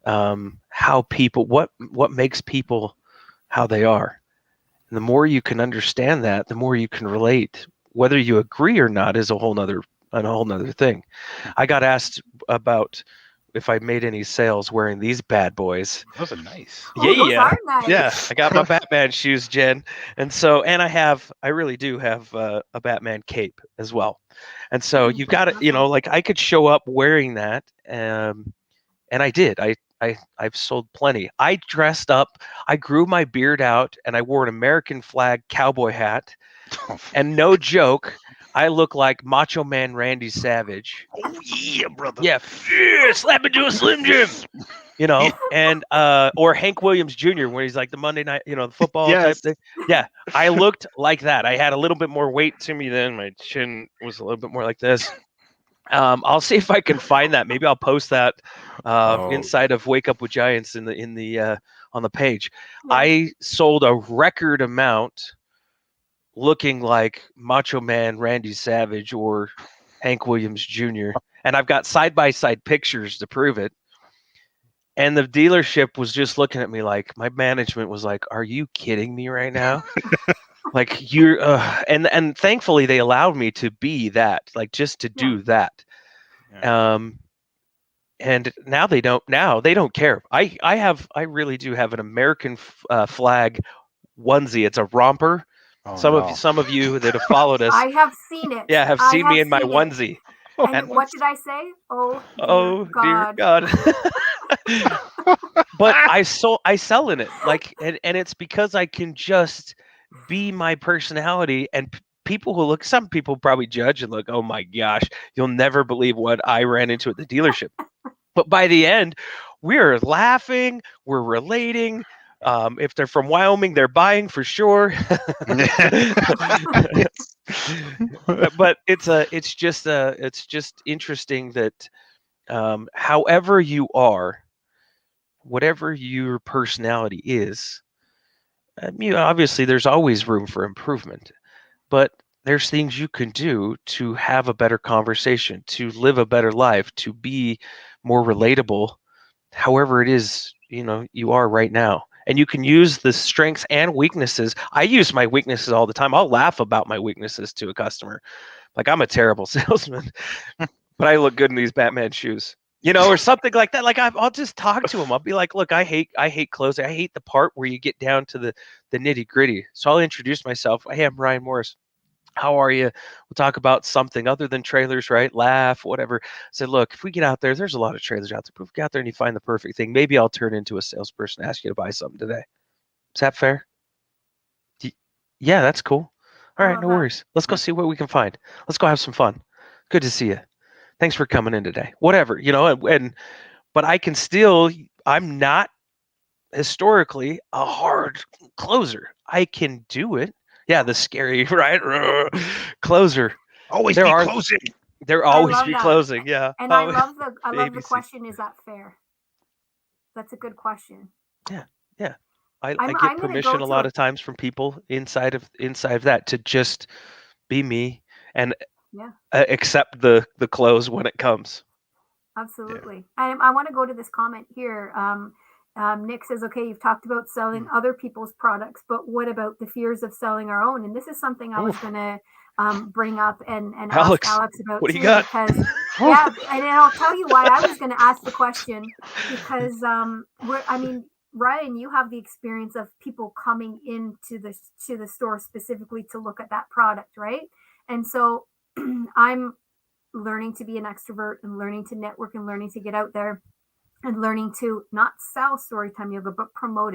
how people, what makes people how they are. And the more you can understand that, the more you can relate. Whether you agree or not is a whole nother thing. I got asked about if I made any sales wearing these bad boys. Those are nice. Oh, those are nice. Yeah, I got my Batman shoes, Jen, and I really do have a Batman cape as well, and so you got to, like I could show up wearing that, and I did. I've sold plenty. I dressed up. I grew my beard out, and I wore an American flag cowboy hat, and no joke, I look like Macho Man Randy Savage. Oh yeah, brother. Yeah, slap into a Slim Jim. And or Hank Williams Jr. when he's like the Monday night, the football type thing. Yeah, I looked like that. I had a little bit more weight to me then. My chin was a little bit more like this. I'll see if I can find that. Maybe I'll post that inside of Wake Up with Giants in the on the page. Yeah. I sold a record amount looking like Macho Man Randy Savage or Hank Williams Jr. And I've got side-by-side pictures to prove it. And the dealership was just looking at me like, my management was like, "Are you kidding me right now?" Like you're, and thankfully they allowed me to be that, like just to do that. Yeah. And now they don't care. I really do have an American flag onesie. It's a romper. Oh, some of you that have followed us, I have seen it. Yeah, have seen me in my onesie. And what did I say? Oh dear God. But I sell in it, like, and it's because I can just be my personality, and some people probably judge and look, "Oh my gosh, you'll never believe what I ran into at the dealership." But by the end, we're laughing, we're relating. If they're from Wyoming, they're buying for sure. But it's just interesting that however you are, whatever your personality is, obviously there's always room for improvement, but there's things you can do to have a better conversation, to live a better life, to be more relatable, however it is, you are right now. And you can use the strengths and weaknesses. I use my weaknesses all the time. I'll laugh about my weaknesses to a customer. Like, I'm a terrible salesman, but I look good in these Batman shoes, or something like that. Like, I'll just talk to them. I'll be like, "Look, I hate closing. I hate the part where you get down to the nitty gritty." So I'll introduce myself. "Hey, I'm Ryan Morris. How are you?" We'll talk about something other than trailers, right? Laugh, whatever. I said, "Look, if we get out there's a lot of trailers out there. But if we get out there and you find the perfect thing, maybe I'll turn into a salesperson and ask you to buy something today. Is that fair?" Yeah, that's cool. All right, no worries. Let's go see what we can find. Let's go have some fun. Good to see you. Thanks for coming in today. Whatever, but I can still, I'm not historically a hard closer. I can do it. Yeah, the scary, right? Closer. Always be closing. There always be closing. Yeah. And I love the question. Is that fair? That's a good question. Yeah. Yeah. I get permission a lot of times from people inside of that to just be me and accept the close when it comes. Absolutely. Yeah. I want to go to this comment here. Nick says, "Okay, you've talked about selling other people's products, but what about the fears of selling our own?" And this is something I was going to bring up and ask Alex about. What do you got? Because, and I'll tell you why I was going to ask the question, because Ryan, you have the experience of people coming into the store specifically to look at that product, right? And so I'm learning to be an extrovert and learning to network and learning to get out there and learning to not sell Storytime Yoga, but promote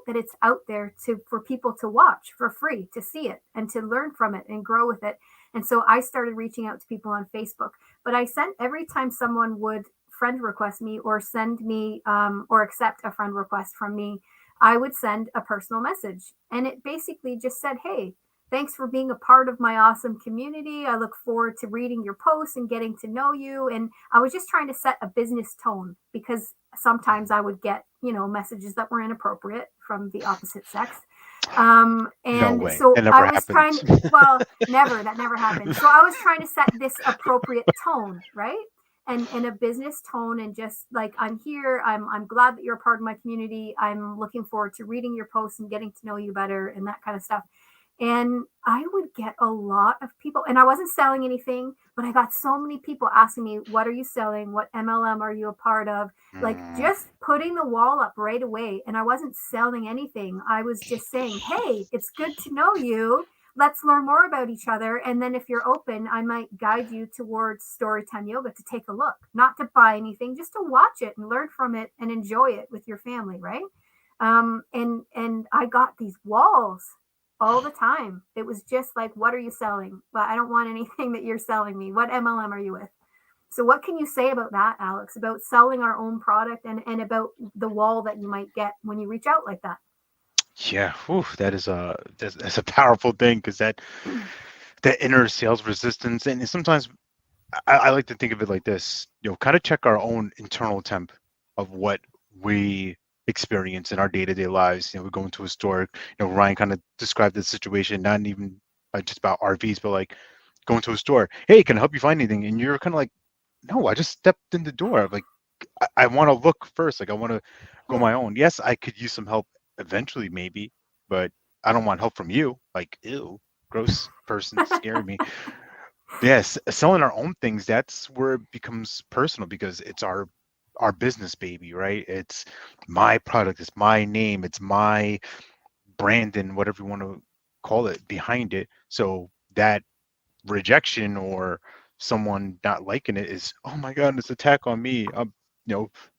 that it's out there for people to watch for free, to see it and to learn from it and grow with it. And so I started reaching out to people on Facebook, but I sent, every time someone would friend request me or send me or accept a friend request from me, I would send a personal message. And it basically just said, "Hey, thanks for being a part of my awesome community. I look forward to reading your posts and getting to know you." And I was just trying to set a business tone, because sometimes I would get, messages that were inappropriate from the opposite sex. And no way. So it never I was happens. that never happened. So I was trying to set this appropriate tone, right? And in a business tone, and just like, "I'm here. I'm glad that you're a part of my community. I'm looking forward to reading your posts and getting to know you better," and that kind of stuff. And I would get a lot of people, and I wasn't selling anything, but I got so many people asking me, what are you selling? What MLM are you a part of? Like just putting the wall up right away. And I wasn't selling anything. I was just saying, hey, it's good to know you. Let's learn more about each other. And then if you're open, I might guide you towards Storytime Yoga to take a look, not to buy anything, just to watch it and learn from it and enjoy it with your family, right? And I got these walls all the time. It was just like, what are you selling? Well, I don't want anything that you're selling me. What MLM are you with? So what can you say about that, Alex, about selling our own product and about the wall that you might get when you reach out like that? Yeah, whew, that's a powerful thing, because that inner sales resistance, and sometimes I like to think of it like this, kind of check our own internal temp of what we experience in our day-to-day lives. We go into a store, Ryan kind of described the situation, not even just about RVs, but like going to a store. Hey, can I help you find anything? And you're kind of like, no, I just stepped in the door. Like, I want to look first. Like, I want to go my own. Yes, I could use some help eventually, maybe, but I don't want help from you. Like, ew, gross person, scaring me. Yes, selling our own things, that's where it becomes personal, because it's our business baby, right? It's my product, it's my name, it's my brand, and whatever you want to call it behind it. So that rejection or someone not liking it is, oh my God, it's attack on me. I'm,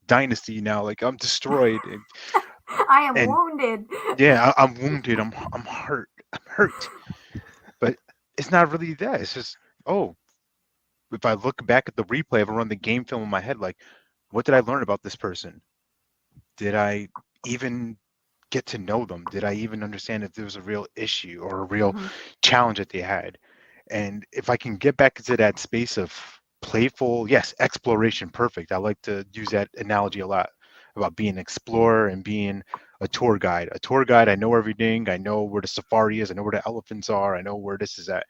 dynasty now, like I'm destroyed. I am And wounded. yeah, I'm wounded. I'm hurt. I'm hurt. But it's not really that. It's just, oh, if I look back at the replay, if I run the game film in my head, like, what did I learn about this person? Did I even get to know them? Did I even understand if there was a real issue or a real challenge that they had? And if I can get back into that space of playful, yes, exploration, perfect. I like to use that analogy a lot about being an explorer and being a tour guide. A tour guide, I know everything. I know where the safari is. I know where the elephants are. I know where this is at.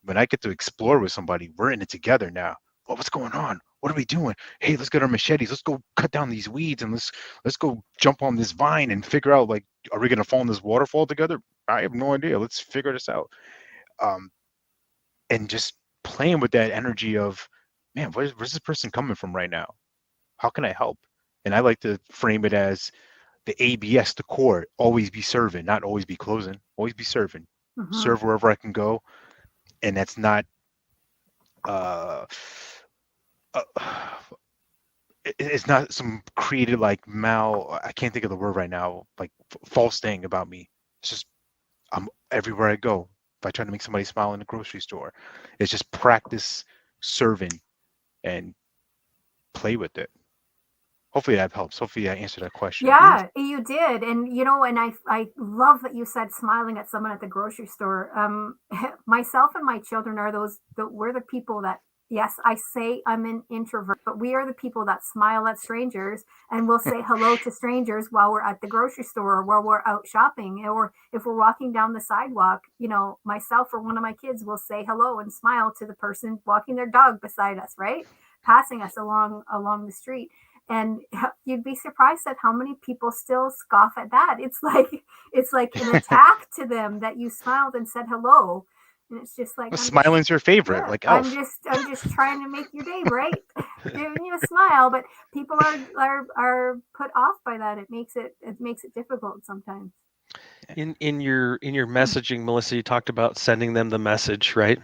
When I get to explore with somebody, we're in it together now. Oh, what's going on? What are we doing? Hey, let's get our machetes. Let's go cut down these weeds, and let's go jump on this vine and figure out, like, are we gonna fall in this waterfall together? I have no idea. Let's figure this out. Um, and just playing with that energy of, man, where's this person coming from right now? How can I help? And I like to frame it as the ABS, the core, always be serving, not always be closing, always be serving. Serve wherever I can go. And that's not uh, it's not some created, like, I can't think of the word right now, like false thing about me. It's just, I'm everywhere I go. If I try to make somebody smile in the grocery store, it's just practice serving and play with it. Hopefully that helps. Hopefully I answered that question. Yeah, you did. And, and I love that you said smiling at someone at the grocery store. Myself and my children are we're the people that, yes, I say I'm an introvert, but we are the people that smile at strangers and will say hello to strangers while we're at the grocery store or while we're out shopping. Or if we're walking down the sidewalk, myself or one of my kids will say hello and smile to the person walking their dog beside us, right? Passing us along the street. And you'd be surprised at how many people still scoff at that. It's like an attack to them that you smiled and said hello. And it's just like, smiling's your favorite, like Elf. I'm just trying to make your day, right? Giving you a smile, but people are put off by that. It makes it difficult sometimes. In your messaging, Melissa, you talked about sending them the message, right?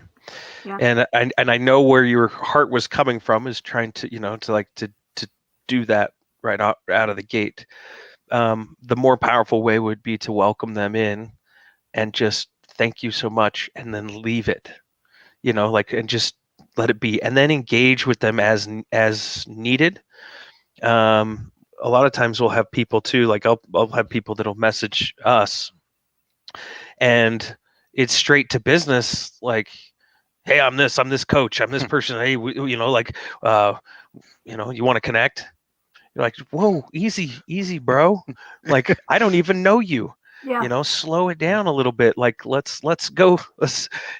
Yeah. And I know where your heart was coming from, is trying to to do that right out of the gate. The more powerful way would be to welcome them in and just thank you so much, and then leave it, and just let it be, and then engage with them as needed. A lot of times we'll have people too, like I'll have people that'll message us and it's straight to business, like, hey, I'm this coach, I'm this person, hey, you want to connect? You're like, whoa, easy, bro. Like, I don't even know you. Yeah. Slow it down a little bit. Like, let's go.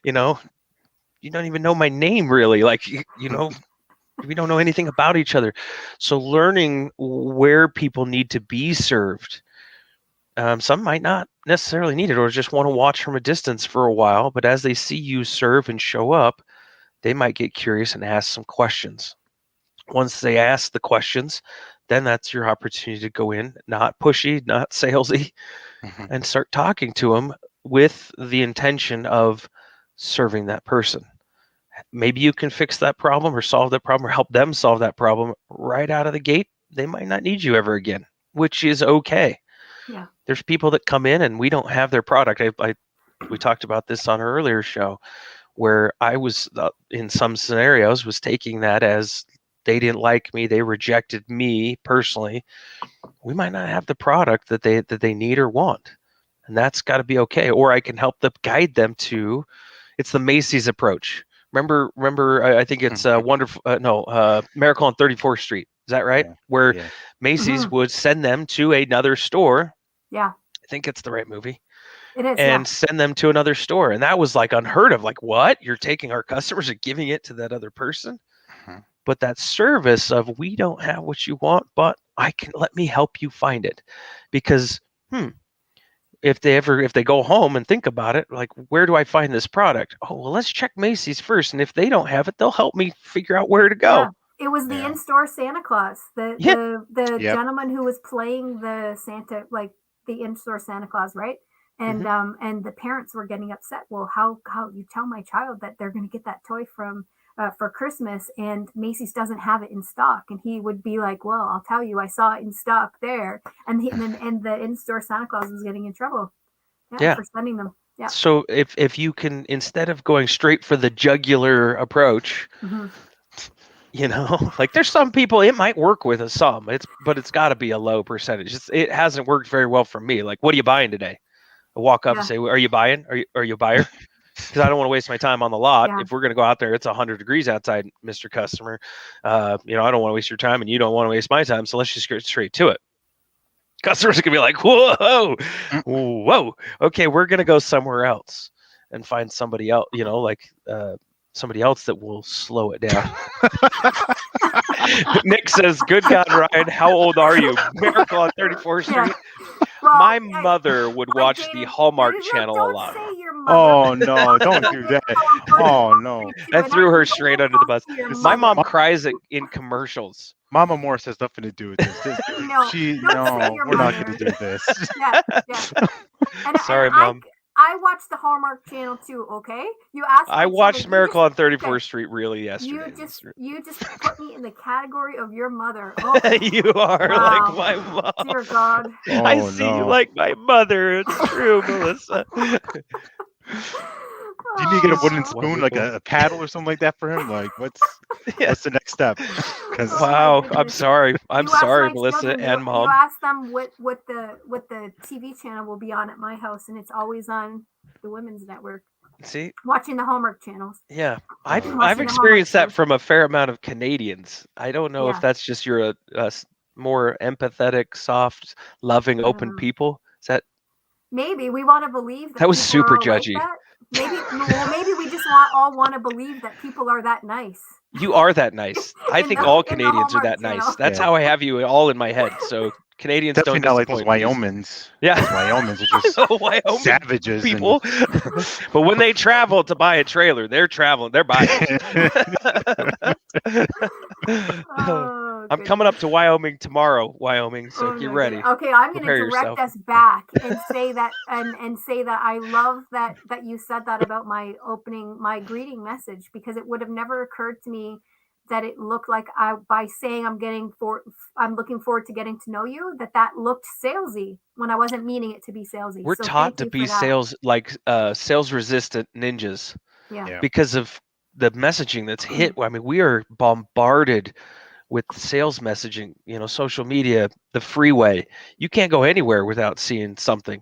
You don't even know my name, really. Like, we don't know anything about each other. So learning where people need to be served. Some might not necessarily need it or just want to watch from a distance for a while, but as they see you serve and show up, they might get curious and ask some questions. Once they ask the questions, then that's your opportunity to go in, not pushy, not salesy, Mhm. and start talking to them with the intention of serving that person. Maybe you can fix that problem or solve that problem or help them solve that problem right out of the gate. They might not need you ever again, which is okay. Yeah. There's people that come in and we don't have their product. We talked about this on our earlier show where I was in some scenarios was taking that as they didn't like me, they rejected me personally. We might not have the product that they need or want, and that's got to be okay. Or I can help them, guide them to. It's the Macy's approach. Remember. I think it's wonderful. Miracle on 34th Street. Is that right? Yeah. Where Yeah. Macy's would send them to another store. Yeah. I think it's the right movie. It is. And Yeah. send them to another store. And that was like unheard of. Like, what? You're taking our customers and giving it to that other person? Mhm. But that service of we don't have what you want, but let me help you find it. Because if they go home and think about it, like, where do I find this product? Oh, well, let's check Macy's first. And if they don't have it, they'll help me figure out where to go. Yeah. It was the Yeah. in-store Santa Claus. The Yep. gentleman who was playing the Santa, like the in-store Santa Claus, right? And and the parents were getting upset. Well, how you tell my child that they're going to get that toy from for Christmas and Macy's doesn't have it in stock? And he would be like, well, I'll tell you, I saw it in stock there. And the in-store Santa Claus was getting in trouble. Yeah. For sending them. Yeah. So if you can, instead of going straight for the jugular approach, like there's some people it might work with some, but it's got to be a low percentage. It hasn't worked very well for me. Like, what are you buying today? I walk up and say, are you buying? Are you a buyer? Because I don't want to waste my time on the lot. Yeah. If we're going to go out there, it's 100 degrees outside, Mr. Customer. I don't want to waste your time and you don't want to waste my time. So let's just get straight to it. Customers are going to be like, whoa. Okay, we're going to go somewhere else and find somebody else, somebody else that will slow it down. Nick says, good God, Ryan, how old are you? Miracle on 34th Street. Yeah. Well, my mother would watch the Hallmark Channel a lot. Say your mother. Oh no! Don't do that. Oh no! I threw her straight under the bus. My mom mother. cries in commercials. Mama Morris has nothing to do with this. No, we're not going to do this. Yeah. And Sorry, Mom. I watched the Hallmark Channel too. Okay, you asked. I watched Miracle on 34th Street really yesterday. You just put me in the category of your mother. Oh, you are like my mom. Dear God. I see you like my mother. It's true, Melissa. Do you need to get a wooden spoon, like a paddle or something like that for him? Like, what's the next step? Wow, I'm sorry. I'm sorry, Melissa children, and Mom. You ask them what the TV channel will be on at my house, and it's always on the Women's Network. See, watching the Hallmark channels. Yeah, I've experienced that from a fair amount of Canadians. I don't know if that's just you're a more empathetic, soft, loving, open people. Is that? Maybe we want to believe that was super judgy. Like maybe we just all want to believe that people are that nice. You are that nice. I think all Canadians are that nice. That's how I have you all in my head. So Canadians definitely don't not like those Wyomings. Yeah, Wyomings are just Wyoming savages. People. But when they travel to buy a trailer, they're traveling. They're buying. I'm coming up to Wyoming tomorrow, Wyoming. So get ready. Okay, I'm going to direct us back and say that and say that I love that you said that about my greeting message, because it would have never occurred to me that it looked like by saying I'm looking forward to getting to know you, that looked salesy when I wasn't meaning it to be salesy. We're taught to be sales resistant ninjas. Yeah. Because of the messaging that's hit. I mean, we are bombarded with sales messaging, social media, the freeway. You can't go anywhere without seeing something.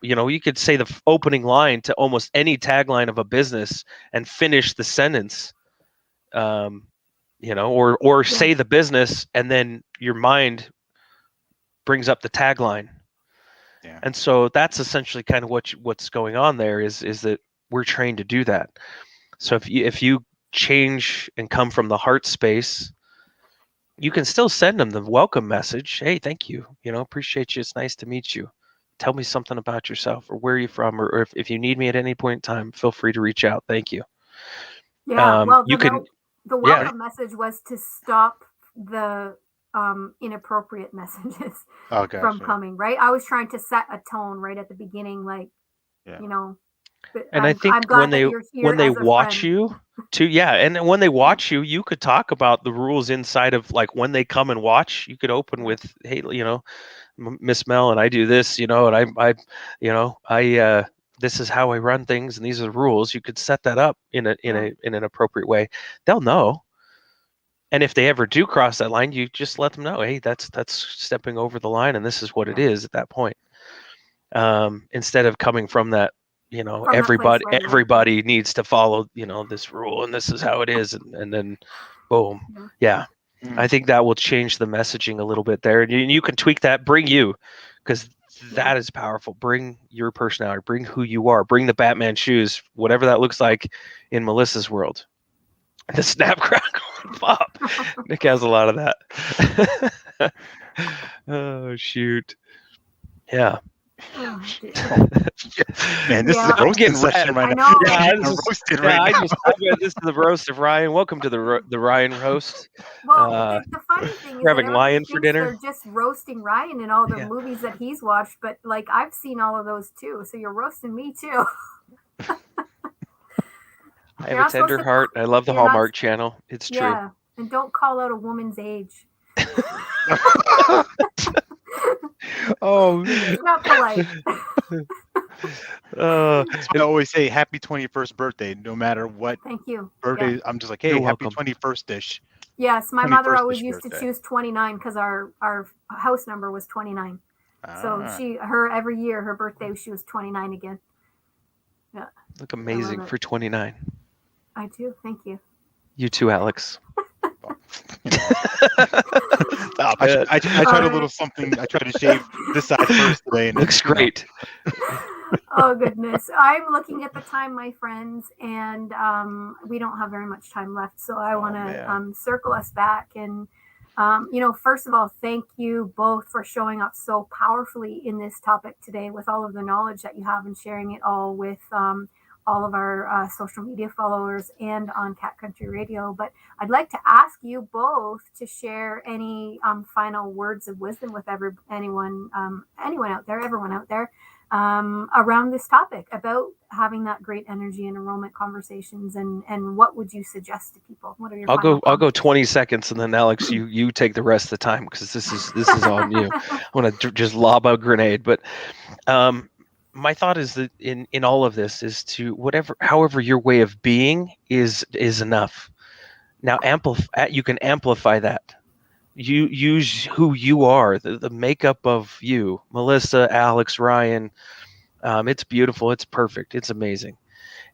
You could say the opening line to almost any tagline of a business and finish the sentence. Or say the business and then your mind brings up the tagline. Yeah. And so that's essentially kind of what's going on there is that we're trained to do that. So if you change and come from the heart space, you can still send them the welcome message. Hey, thank you. Appreciate you. It's nice to meet you. tell me something about yourself, or where are you from, or if you need me at any point in time, feel free to reach out. Thank you. Yeah, well, You can, the yeah. welcome message was to stop the inappropriate messages Oh, from gotcha. coming, right? I was trying to set a tone right at the beginning, like, Yeah. you know, but And I think I'm glad that you're here when they as a watch friend. you too, yeah, and then when they watch you, you could talk about the rules inside of, like, when they come and watch, you could open with, hey, Miss Mel and I do this, and I this is how I run things, and these are the rules. You could set that up in an appropriate way. They'll know. And if they ever do cross that line, you just let them know, hey, that's stepping over the line, and this is what it is at that point. Instead of coming from that, From that place right away. everybody needs to follow, this rule, and this is how it is, and then boom. Yeah. I think that will change the messaging a little bit there. And you can tweak that, bring you, because that is powerful. Bring your personality, bring who you are, bring the Batman shoes, whatever that looks like in Melissa's world. The snap, crackle, and pop. Nick has a lot of that. Oh, shoot. Yeah. Oh, Man, this is a roasting session right now. I I'm roasted right now. This is the roast of Ryan. Welcome to the Ryan roast. Well, the funny thing is we're having that lion for thinks dinner. they're just roasting Ryan and all the movies that he's watched, but like I've seen all of those too. So you're roasting me too. I have a tender heart. I love the Hallmark Channel. It's true. Yeah, and don't call out a woman's age. Oh, it's not polite. I always say happy 21st birthday, no matter what. Thank you. Birthday. Yeah. I'm just like, hey, You're happy welcome. 21st-ish. Yes, my mother always used to choose 29 because our house number was 29. So every year her birthday she was 29 again. Yeah. Look amazing for 29. I do. Thank you. You too, Alex. I tried a little something. I tried to shave this side first today, and looks great. Oh goodness, I'm looking at the time, my friends, and we don't have very much time left. So I want to circle us back, and first of all, thank you both for showing up so powerfully in this topic today with all of the knowledge that you have and sharing it all with all of our social media followers and on Cat Country Radio. But I'd like to ask you both to share any final words of wisdom with everyone out there around this topic about having that great energy and enrollment converstions, and what would you suggest to people? What are your I'll go 20 seconds, and then Alex, you take the rest of the time, because this is on you. I want to just lob a grenade, but my thought is that in all of this is to however your way of being is enough. Now you can amplify that. You use who you are, the makeup of you, Melissa, Alex, Ryan. It's beautiful. It's perfect. It's amazing.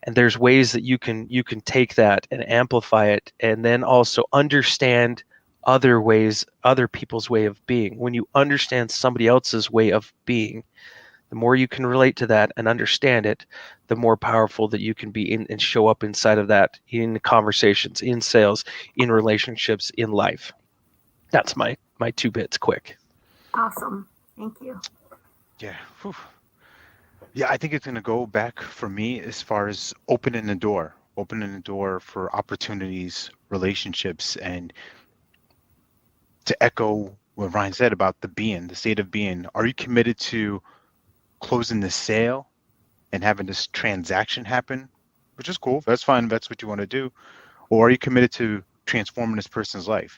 And there's ways that you can take that and amplify it, and then also understand other people's way of being. When you understand somebody else's way of being, the more you can relate to that and understand it, the more powerful that you can be and show up inside of that in conversations, in sales, in relationships, in life. That's my 2 bits quick. Awesome. Thank you. Yeah. Whew. Yeah, I think it's going to go back for me as far as opening the door for opportunities, relationships, and to echo what Ryan said about the state of being. Are you committed to closing the sale and having this transaction happen, which is cool? That's fine. That's what you want to do. Or are you committed to transforming this person's life?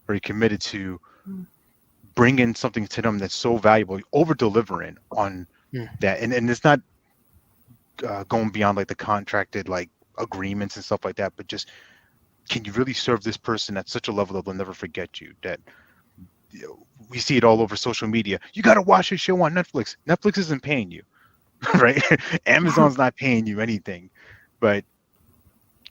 Are you committed to bringing something to them that's so valuable, over-delivering on that? And it's not going beyond like the contracted like agreements and stuff like that, but just, can you really serve this person at such a level that they'll never forget you? That we see it all over social media. You got to watch this show on Netflix. Netflix isn't paying you, right? Amazon's not paying you anything, but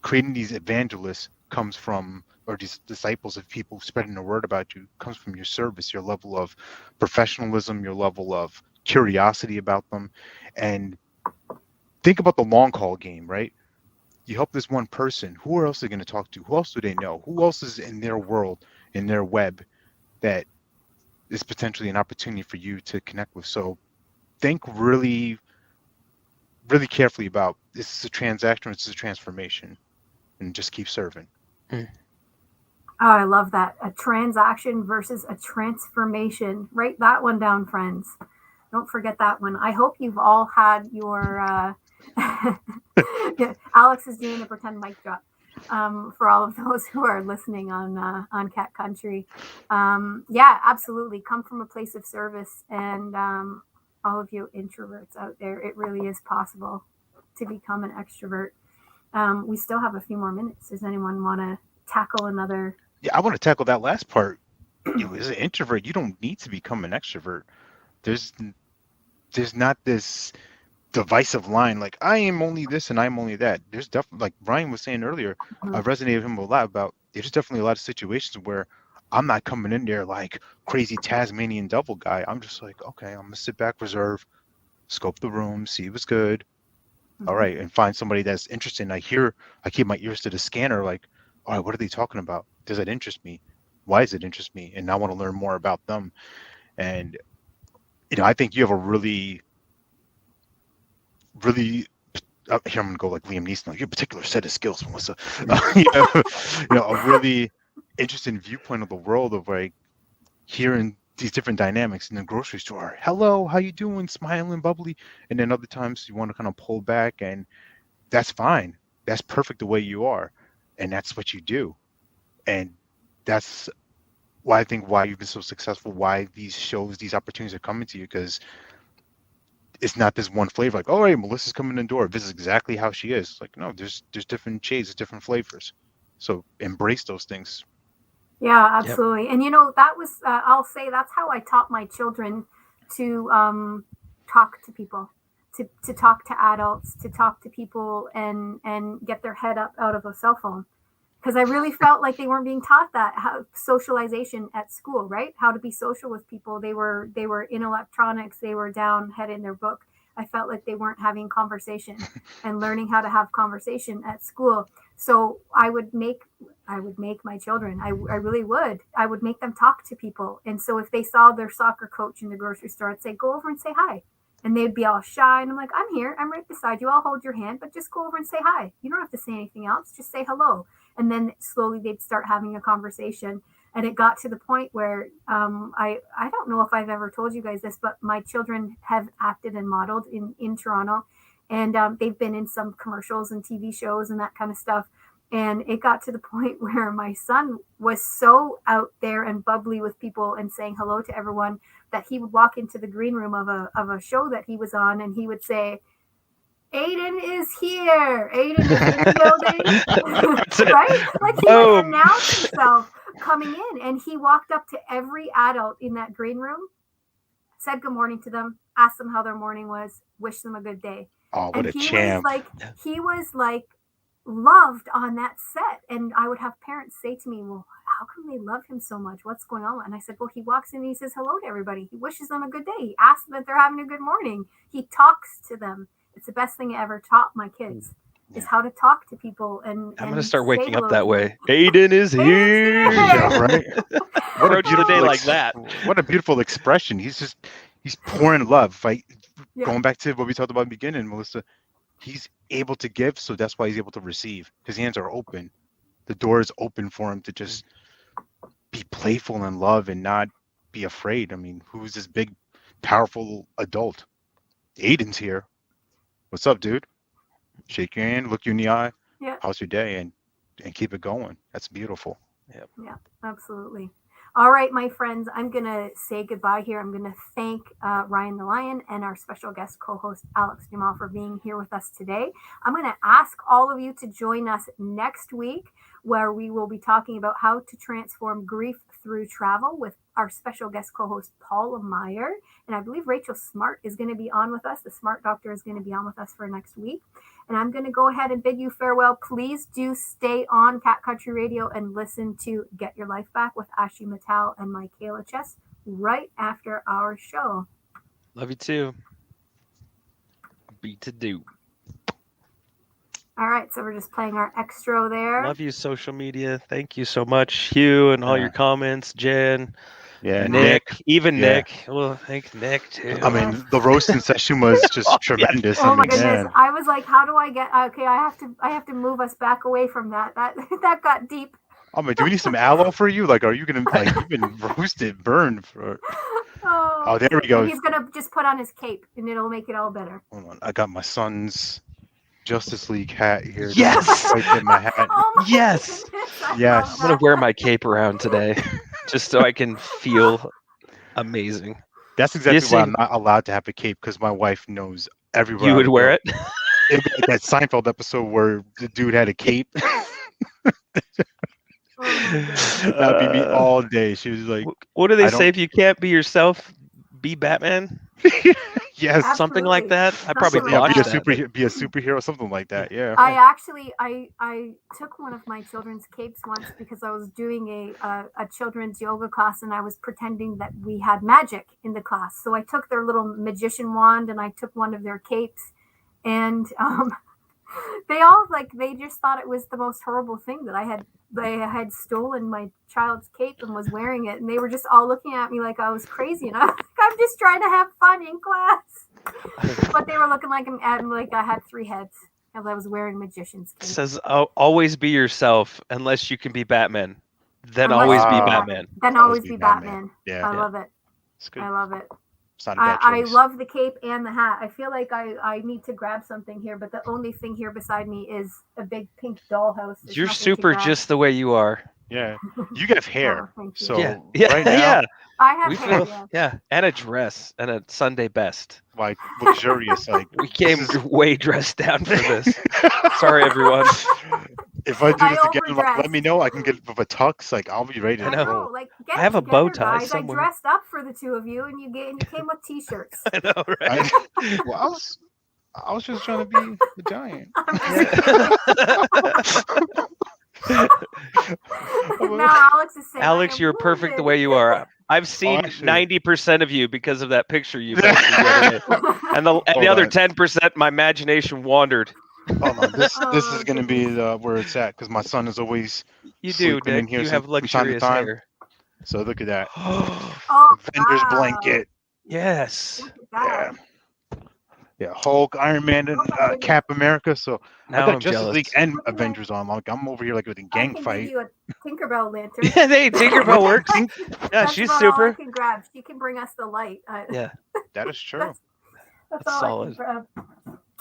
creating these evangelists comes from, or these disciples of people spreading the word about you, comes from your service, your level of professionalism, your level of curiosity about them. And think about the long haul game, right? You help this one person. Who else are they going to talk to? Who else do they know? Who else is in their world, in their web, that is potentially an opportunity for you to connect with? So think really, really carefully about, is this a transaction or is this a transformation? And just keep serving. Oh, I love that. A transaction versus a transformation. Write that one down, friends. Don't forget that one. I hope you've all had your. Alex is doing a pretend mic drop for all of those who are listening on Cat Country. Yeah, absolutely. Come from a place of service, and all of you introverts out there, it really is possible to become an extrovert. We still have a few more minutes. Does anyone want to tackle another? Yeah, I want to tackle that last part. As an introvert, you don't need to become an extrovert. There's not this divisive line like I am only this and I'm only that. There's definitely, like Ryan was saying earlier, I resonated with him a lot about, there's definitely a lot of situations where I'm not coming in there like crazy Tasmanian devil guy. I'm just like, okay, I'm gonna sit back, reserve, scope the room, see what's good. All right, and find somebody that's interesting. I keep my ears to the scanner, like, all right, what are they talking about? Does it interest me? Why does it interest me? And I want to learn more about them. And I think you have a really here I'm gonna go like Liam Neeson, like your particular set of skills, Melissa. A really interesting viewpoint of the world of like hearing these different dynamics in the grocery store. Hello, how you doing? Smiling, bubbly, and then other times you want to kind of pull back, and that's fine. That's perfect the way you are, and that's what you do, and that's why I think why you've been so successful. Why these shows, these opportunities are coming to you, because it's not this one flavor like, oh, hey, Melissa's coming in the door, this is exactly how she is. Like, no, there's different shades, different flavors, so embrace those things. Yeah, absolutely. Yep. And that was I'll say that's how I taught my children to talk to people, to talk to adults, to talk to people, and get their head up out of a cell phone, because I really felt like they weren't being taught that, how socialization at school, right? How to be social with people. They were in electronics. They were down head in their book. I felt like they weren't having conversation and learning how to have conversation at school. So I would make my children, I really would. I would make them talk to people. And so if they saw their soccer coach in the grocery store, I'd say, go over and say hi. And they'd be all shy. And I'm like, I'm here. I'm right beside you. I'll hold your hand, but just go over and say hi. You don't have to say anything else. Just say hello. And then slowly they'd start having a conversation. And it got to the point where I don't know if I've ever told you guys this, but my children have acted and modeled in Toronto. And they've been in some commercials and TV shows and that kind of stuff. And it got to the point where my son was so out there and bubbly with people and saying hello to everyone that he would walk into the green room of a show that he was on, and he would say, Aiden is here. Aiden is in the building. Right? Like he would announce himself coming in, and he walked up to every adult in that green room, said good morning to them, asked them how their morning was, wished them a good day. Oh, what a champ. He was like loved on that set. And I would have parents say to me, well, how come they love him so much? What's going on? And I said, well, he walks in and he says hello to everybody. He wishes them a good day. He asks them if they're having a good morning. He talks to them. It's the best thing I ever taught my kids is how to talk to people. And I'm going to start waking up that way. Aiden is here. Yeah, right. What a beautiful day like that. What a beautiful expression. He's pouring love. Right? Yeah. Going back to what we talked about in the beginning, Melissa, he's able to give, so that's why he's able to receive. His hands are open. The door is open for him to just be playful and love and not be afraid. I mean, who's this big, powerful adult? Aiden's here. What's up, dude? Shake your hand, look you in the eye. Yeah. How's your day? And keep it going. That's beautiful. Yep. Yeah, absolutely. All right, my friends, I'm going to say goodbye here. I'm going to thank Ryan the Lion and our special guest co-host, Alex Dumas, for being here with us today. I'm going to ask all of you to join us next week, where we will be talking about how to transform grief through travel with our special guest co-host, Paula Meyer. And I believe Rachel Smart is going to be on with us. The Smart Doctor is going to be on with us for next week. And I'm going to go ahead and bid you farewell. Please do stay on Cat Country Radio and listen to Get Your Life Back with Ashi Mattal and Michaela Chess right after our show. Love you too. Beat to do. All right, so we're just playing our extra there. Love you, social media. Thank you so much, Hugh, and all your comments, Jen. Yeah, Nick, even yeah. Nick. Well, thank Nick too. I mean, the roasting session was just tremendous. Oh I my mean, goodness! yeah. I was like, "How do I get? Okay, I have to move us back away from that. That got deep." Oh my, do we need some aloe for you? Like, are you gonna like you've been roasted, burned for? Oh, there we go. He's gonna just put on his cape, and it'll make it all better. Hold on, I got my son's Justice League hat here. Yes! Right in my hat. Oh my Yes! goodness, I Yes. love I'm gonna that. wear my cape around today, just so I can feel amazing. That's exactly You why see- I'm not allowed to have a cape because my wife knows everywhere. You I would wear go. it? It'd be like that Seinfeld episode where the dude had a cape. Oh my goodness. That'd be me all day. She was like, What do they I say? don't- If you can't be yourself, be Batman. yes, Something like Absolutely. that. I probably Something yeah, like botched that. that. be a superhero, something like that. Yeah. I took one of my children's capes once because I was doing a children's yoga class, and I was pretending that we had magic in the class. So I took their little magician wand and I took one of their capes, and they just thought it was the most horrible thing that they had stolen my child's cape and was wearing it, and they were just all looking at me like I was crazy, and I'm just trying to have fun in class. But they were looking like I had 3 heads as I was wearing magician's It cape. says always be yourself unless you can be Batman. Then Unless always you be can Batman. Then always be Batman. Yeah. I love it. It's good. I love it. It's not a bad I choice. love the cape and the hat. I feel like I need to grab something here, but the only thing here beside me is a big pink dollhouse. There's You're nothing to super grab. just the way you are. Yeah. You have hair. Oh, thank you. So Yeah. right now, Yeah. I have We hair, feel yeah. yeah, and a dress and a Sunday best. like luxurious. Like We came this is- way dressed down for this. Sorry, everyone. If I do I this again, like, let overdressed. me know. I can get with a tux. Like I'll be ready to I know. roll. Like get I have it a bow together, tie guys. somewhere. I dressed up for the 2 of you, and you came with t-shirts. I know, right? Well, I was just trying to be the giant. I'm just now Alex is saying, Alex, I am you're perfect the way wounded. you are. I've seen actually- 90% of you because of that picture you posted the other day. And the Hold other on. 10%, my imagination wandered. Hold on. This Oh, is gonna be where it's at because my son is always You do, sleeping in Nick. here You some- have from time to luxurious time. hair. So look at that. Oh, Avengers wow. blanket. Yes. Look at that. Yeah, Hulk, Iron Man, and Oh my goodness. Cap America. So I Now got I'm Justice jealous. League and Look at that. Avengers on. Like I'm over here like with a I gang can fight. give you a Tinkerbell lantern. Yeah, hey, Tinkerbell works. Yeah, That's she's about all I super. can grab. She can bring us the light. Yeah, That is true. That's That's all solid. I can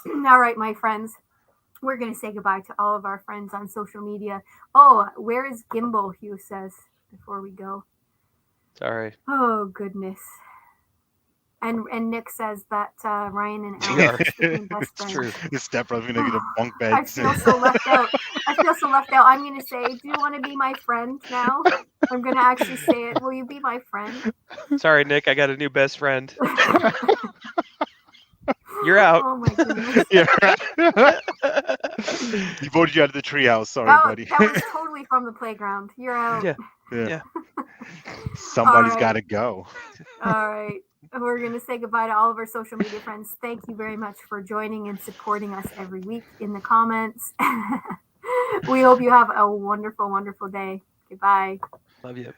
grab. All right, my friends. We're going to say goodbye to all of our friends on social media. Oh, where is Gimbal? Hugh says before we go. sorry. Oh, goodness. And Nick says that Ryan and We Alex are. are freaking best It's friends. true. This stepbrother's gonna get a bunk bed. I feel so left out. I feel so left out. I'm going to say, do you want to be my friend now? I'm going to actually say it. Will you be my friend? Sorry, Nick. I got a new best friend. You're out. Oh, my goodness. Yeah. He voted you out of the treehouse. Sorry, buddy. That was totally from the playground. You're out. Yeah. Yeah. All Somebody's right. got to go. All right. We're going to say goodbye to all of our social media friends. Thank you very much for joining and supporting us every week in the comments. We hope you have a wonderful, wonderful day. Goodbye. Love you.